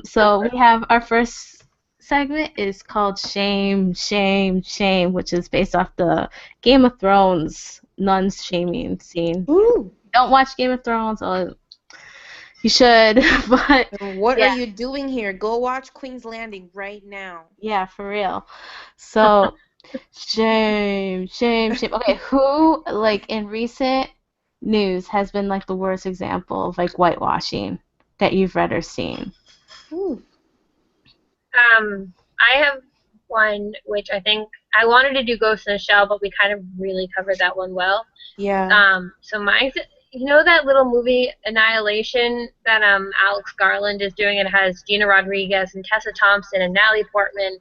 So we have our first segment is called Shame, Shame, Shame, which is based off the Game of Thrones nuns shaming scene. Ooh. Don't watch Game of Thrones, or you should, but What yeah. are you doing here? Go watch Queen's Landing right now. Yeah, for real. So, shame, shame, shame. Okay, who, like, in recent news has been, like, the worst example of, like, whitewashing that you've read or seen? Ooh. I have one which I think I wanted to do Ghost in the Shell, but we kind of really covered that one well. Yeah. So mine's, you know that little movie Annihilation that Alex Garland is doing? It has Gina Rodriguez and Tessa Thompson and Natalie Portman,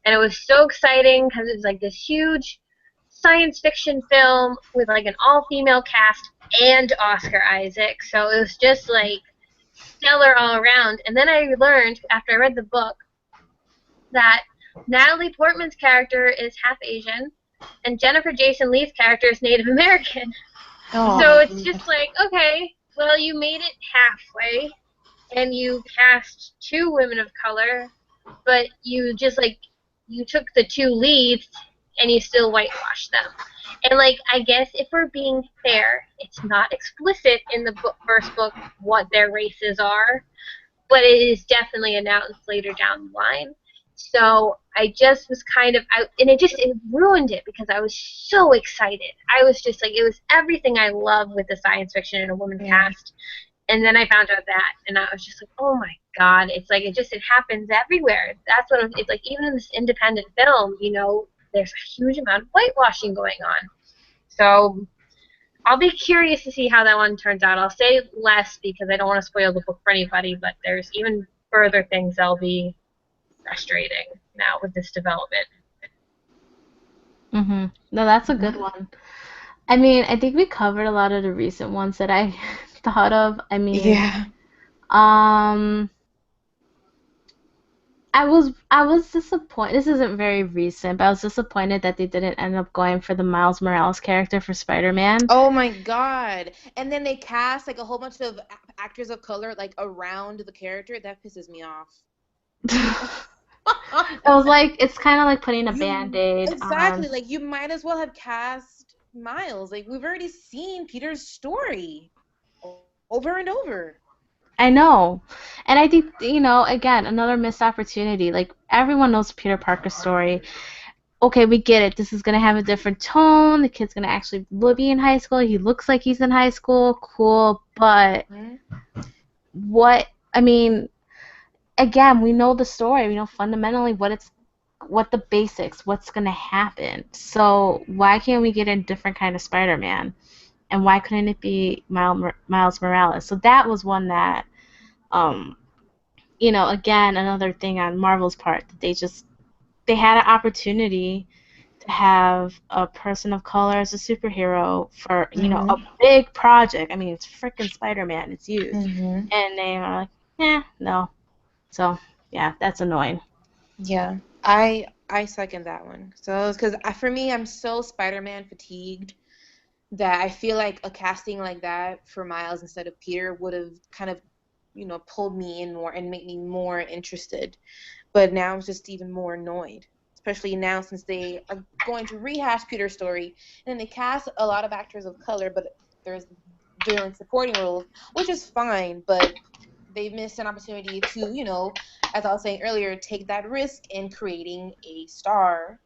and it was so exciting because it was like this huge science fiction film with like an all-female cast and Oscar Isaac. So it was just like stellar all around. And then I learned after I read the book that Natalie Portman's character is half Asian and Jennifer Jason Leigh's character is Native American. Oh. So it's just like, okay, well, you made it halfway and you cast 2 women of color, but you just like, you took the 2 leads and you still whitewashed them. And like, I guess if we're being fair, it's not explicit in the first book what their races are, but it is definitely announced later down the line. So I just was kind of out, and it ruined it because I was so excited. I was just like, it was everything I love with the science fiction and a woman cast. And then I found out that, and I was just like, oh my God, it's like, it happens everywhere. That's what it's like, even in this independent film, you know, there's a huge amount of whitewashing going on. So I'll be curious to see how that one turns out. I'll say less because I don't want to spoil the book for anybody, but there's even further things that'll be frustrating now with this development. No, that's a good one. I mean, I think we covered a lot of the recent ones that I thought of. I mean, Yeah. I was disappointed. This isn't very recent, but I was disappointed that they didn't end up going for the Miles Morales character for Spider-Man. Oh my God. And then they cast like a whole bunch of actors of color like around the character. That pisses me off. It was like, it's kind of like putting a Band-Aid Exactly. on. Like, you might as well have cast Miles. Like, we've already seen Peter's story over and over. I know. And I think, you know, again, another missed opportunity. Like, everyone knows Peter Parker's story. Okay, we get it. This is going to have a different tone. The kid's going to actually be in high school. He looks like he's in high school. Cool. But I mean, again, we know the story. We know fundamentally what the basics, what's going to happen. So why can't we get a different kind of Spider-Man? And why couldn't it be Miles Morales? So that was one that, you know, again, another thing on Marvel's part, that they had an opportunity to have a person of color as a superhero for, you know, a big project. I mean, it's freaking Spider-Man. It's huge. And they are like, no. So, yeah, that's annoying. Yeah, I second that one. So, because for me, I'm so Spider-Man fatigued that I feel like a casting like that for Miles instead of Peter would have kind of, you know, pulled me in more and made me more interested. But now I'm just even more annoyed, especially now since they are going to rehash Peter's story, and then they cast a lot of actors of color, but they're in supporting roles, which is fine, but they missed an opportunity to, you know, as I was saying earlier, take that risk in creating a star,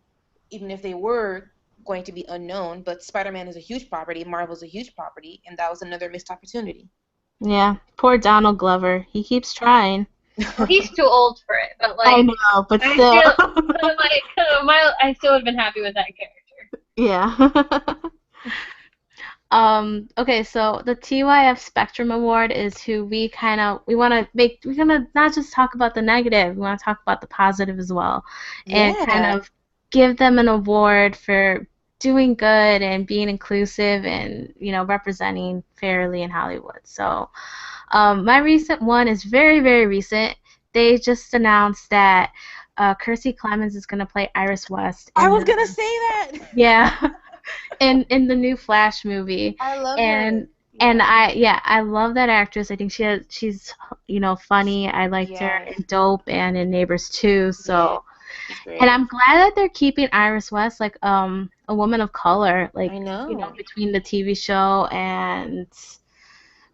even if they were going to be unknown. But Spider-Man is a huge property, Marvel's a huge property, and that was another missed opportunity. Yeah, poor Donald Glover. He keeps trying. Well, he's too old for it, but like, I know, but still. I still would have been happy with that character. Yeah. Okay, so the TFF Spectrum Award is who we're gonna not just talk about the negative, we want to talk about the positive as well. And kind of give them an award for doing good and being inclusive and, you know, representing fairly in Hollywood. So my recent one is very, very recent. They just announced that Kiersey Clemons is going to play Iris West. I was going to say that! Yeah. in the new Flash movie. I love her. And I love that actress. I think she's funny. I liked her in Dope and in Neighbors too. So, she's great. and I'm glad that they're keeping Iris West like a woman of color, like I know. between the TV show and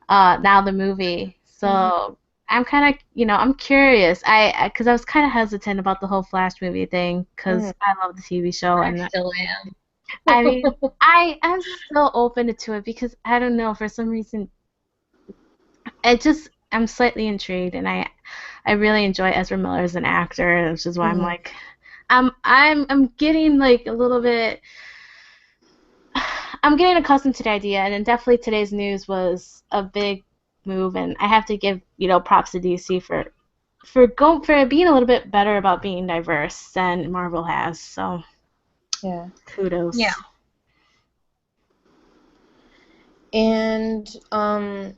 now the movie. So I'm kind of I'm curious. Because I was kind of hesitant about the whole Flash movie thing because I love the TV show and I still am. I mean, I'm still open to it because I don't know, for some reason I'm slightly intrigued, and I really enjoy Ezra Miller as an actor, which is why I'm like I'm getting like a little bit I'm getting accustomed to the idea, and then definitely today's news was a big move, and I have to give props to DC for being a little bit better about being diverse than Marvel has. So yeah, kudos. Yeah. And so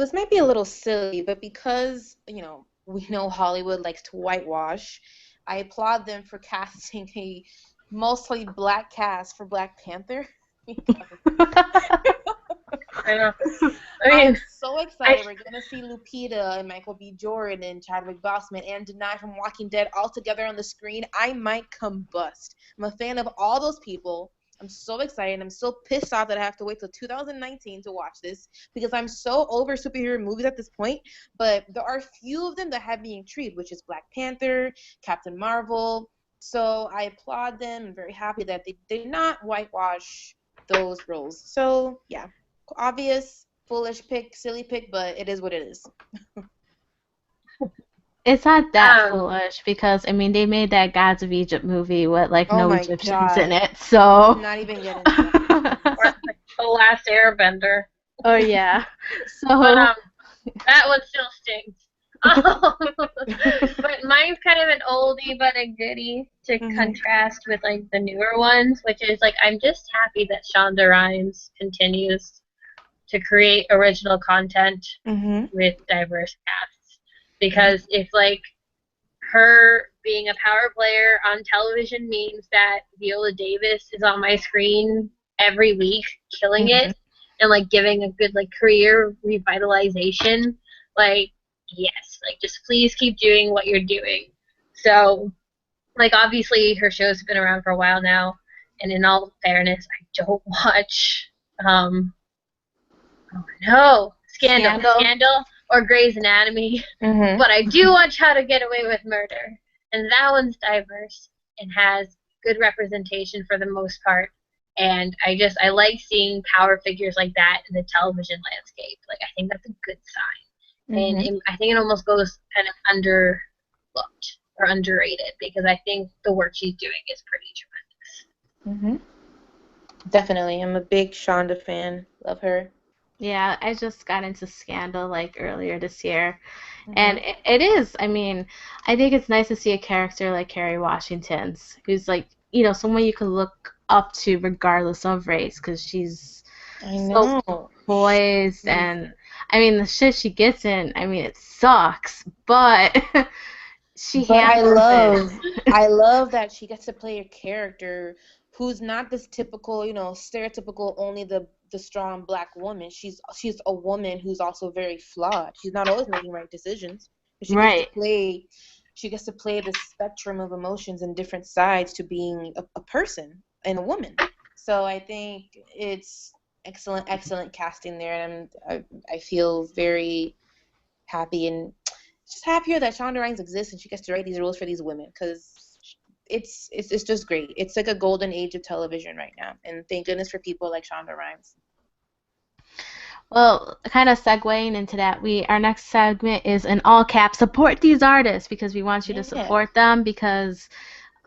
this might be a little silly, but because we know Hollywood likes to whitewash, I applaud them for casting a mostly black cast for Black Panther. I know. I'm so excited. We're going to see Lupita and Michael B. Jordan and Chadwick Boseman and Denai from Walking Dead all together on the screen. I might combust. I'm a fan of all those people. I'm so excited. I'm so pissed off that I have to wait till 2019 to watch this because I'm so over superhero movies at this point. But there are few of them that have me intrigued, which is Black Panther, Captain Marvel. So I applaud them. I'm very happy that they did not whitewash those roles. So, yeah. Obvious, foolish pick, silly pick, but it is what it is. It's not that foolish because I mean they made that Gods of Egypt movie with like no Egyptians in it, so I'm not even getting that. Or The Last Airbender. Oh yeah. So but that one still stings. But mine's kind of an oldie but a goodie to contrast with like the newer ones, which is like I'm just happy that Shonda Rhimes continues to create original content with diverse casts, because if like her being a power player on television means that Viola Davis is on my screen every week killing it and like giving a good like career revitalization, like yes, like just please keep doing what you're doing. So like obviously her show's been around for a while now, and in all fairness I don't watch Scandal or Grey's Anatomy, but I do watch How to Get Away with Murder, and that one's diverse and has good representation for the most part, and I like seeing power figures like that in the television landscape. Like I think that's a good sign, and I think it almost goes kind of underlooked or underrated because I think the work she's doing is pretty tremendous. Definitely, I'm a big Shonda fan. Love her. Yeah, I just got into Scandal like earlier this year, and it is. I mean, I think it's nice to see a character like Kerry Washington's, who's like someone you can look up to regardless of race, because she's so poised, and I mean the shit she gets in. I mean it sucks, but handles it. I love that she gets to play a character who's not this typical, stereotypical only the strong black woman. She's a woman who's also very flawed. She's not always making right decisions. But she gets to play the spectrum of emotions and different sides to being a person and a woman. So I think it's excellent casting there, and I feel very happy and just happier that Shonda Rhimes exists and she gets to write these roles for these women, because it's just great. It's like a golden age of television right now, and thank goodness for people like Shonda Rhimes. Well, kind of segueing into that, our next segment is in all caps, support these artists, because we want you to support them, because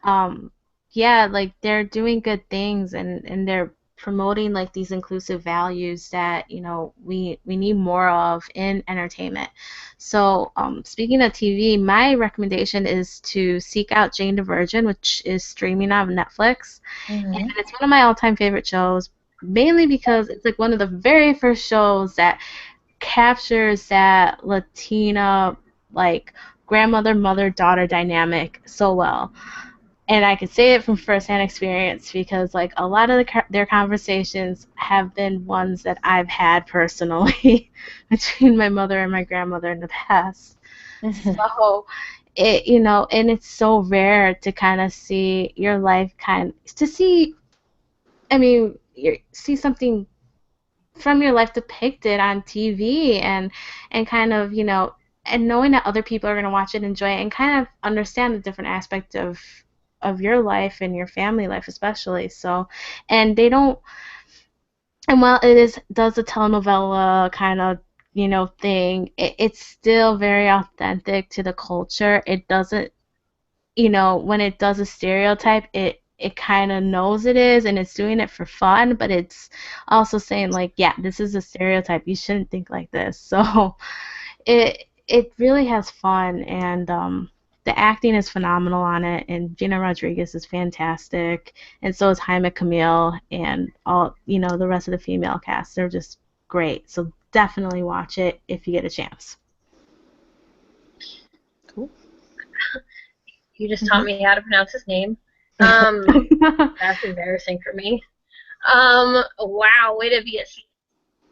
like they're doing good things, and they're promoting like these inclusive values that we need more of in entertainment. So speaking of TV, my recommendation is to seek out Jane the Virgin, which is streaming on Netflix, and it's one of my all-time favorite shows, mainly because it's like one of the very first shows that captures that Latina like grandmother mother daughter dynamic so well. and I can say it from firsthand experience because like a lot of their conversations have been ones that I've had personally between my mother and my grandmother in the past. So it, and it's so rare to kind of see your life see something from your life depicted on TV, and kind of, and knowing that other people are going to watch it and enjoy it and kind of understand the different aspect of your life and your family life especially. So, and they don't, and while does a telenovela kind of, thing, it's still very authentic to the culture. It doesn't, when it does a stereotype, it kind of knows it is, and it's doing it for fun, but it's also saying like, yeah, this is a stereotype. You shouldn't think like this. So it really has fun, and the acting is phenomenal on it, and Gina Rodriguez is fantastic, and so is Jaime Camille, and all the rest of the female cast. They're just great. So definitely watch it if you get a chance. Cool. You just taught me how to pronounce his name. That's embarrassing for me. Wow, way to be a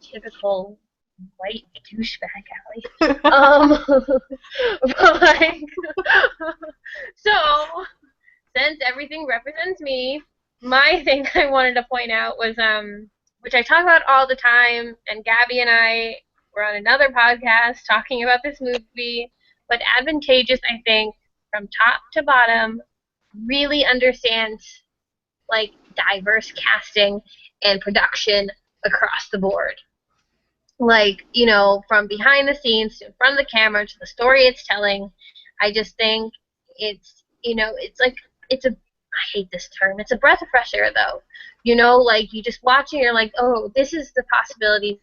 typical white douchebag, Allie. But like, so since everything represents me, my thing I wanted to point out was which I talk about all the time, and Gabby and I were on another podcast talking about this movie, but Advantageous, I think, from top to bottom, really understands like diverse casting and production across the board. Like, from behind the scenes to in front of the camera to the story it's telling. I just think it's, I hate this term. It's a breath of fresh air, though. Like, you just watch and you're like, oh, this is the possibilities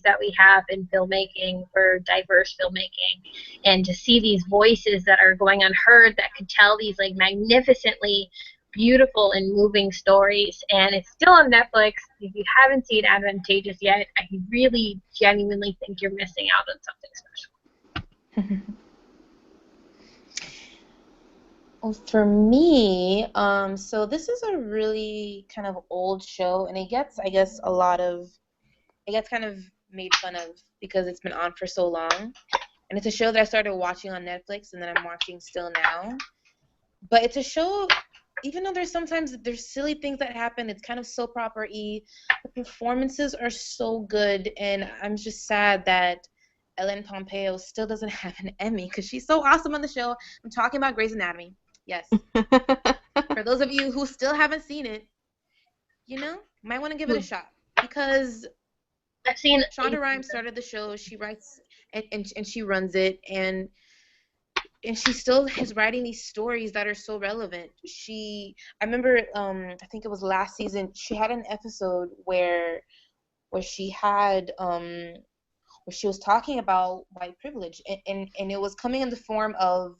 that we have in filmmaking for diverse filmmaking, and to see these voices that are going unheard that could tell these like magnificently beautiful and moving stories. And it's still on Netflix. If you haven't seen Advantageous yet, I really genuinely think you're missing out on something special. Well, for me, so this is a really kind of old show, and it gets, I guess, kind of made fun of because it's been on for so long. And it's a show that I started watching on Netflix and that I'm watching still now. But it's a show, even though there's silly things that happen, it's kind of soap opera-y. The performances are so good, and I'm just sad that Ellen Pompeo still doesn't have an Emmy because she's so awesome on the show. I'm talking about Grey's Anatomy. Yes. For those of you who still haven't seen it, might want to give it a shot, because I've seen Shonda Rhimes started the show. She writes and she runs it, and she still is writing these stories that are so relevant. I remember, I think it was last season, she had an episode where she had where she was talking about white privilege, and it was coming in the form of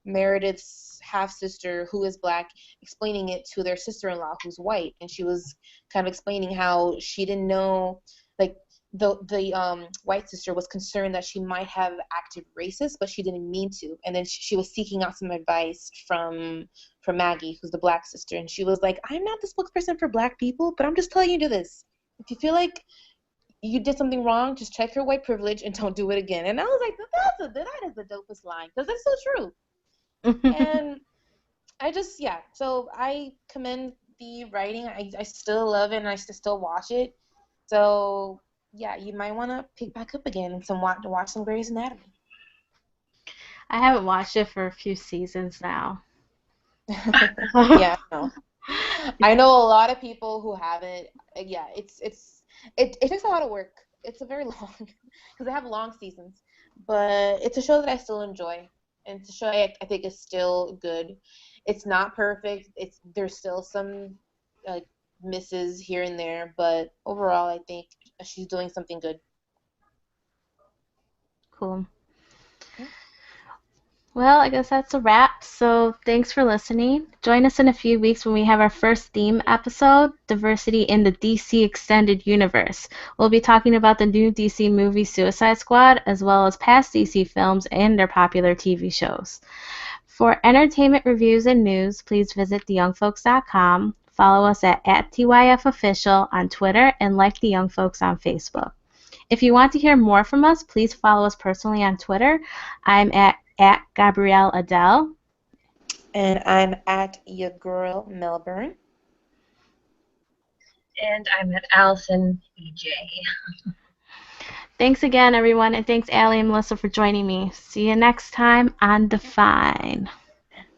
Meredith's half-sister, who is black, explaining it to their sister-in-law, who's white, and she was kind of explaining how she didn't know, like, the white sister was concerned that she might have acted racist, but she didn't mean to, and then she was seeking out some advice from Maggie, who's the black sister, and she was like, I'm not the spokesperson for black people, but I'm just telling you to this. If you feel like you did something wrong, just check your white privilege and don't do it again. And I was like, that is the dopest line, because it's so true. And so I commend the writing. I still love it, and I still watch it. So yeah, you might want to pick back up again and watch some Grey's Anatomy. I haven't watched it for a few seasons now. Yeah, I know a lot of people who haven't. Yeah, it takes a lot of work. It's a very long, because they have long seasons, but it's a show that I still enjoy, and it's a show I think is still good. It's not perfect. There's still some misses here and there, but overall I think she's doing something good. Cool. Well, I guess that's a wrap. So thanks for listening. Join us in a few weeks when we have our first theme episode, Diversity in the DC Extended Universe. We'll be talking about the new DC movie Suicide Squad, as well as past DC films and their popular TV shows. For entertainment reviews and news, please visit theyoungfolks.com. Follow us at @TYFOfficial on Twitter and like The Young Folks on Facebook. If you want to hear more from us, please follow us personally on Twitter. I'm at Gabrielle Adele. And I'm at your girl, Melbourne. And I'm at Allyson EJ. Thanks again, everyone, and thanks, Allie and Melissa, for joining me. See you next time on Define.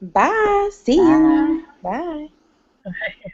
Bye. See you. Bye. Bye.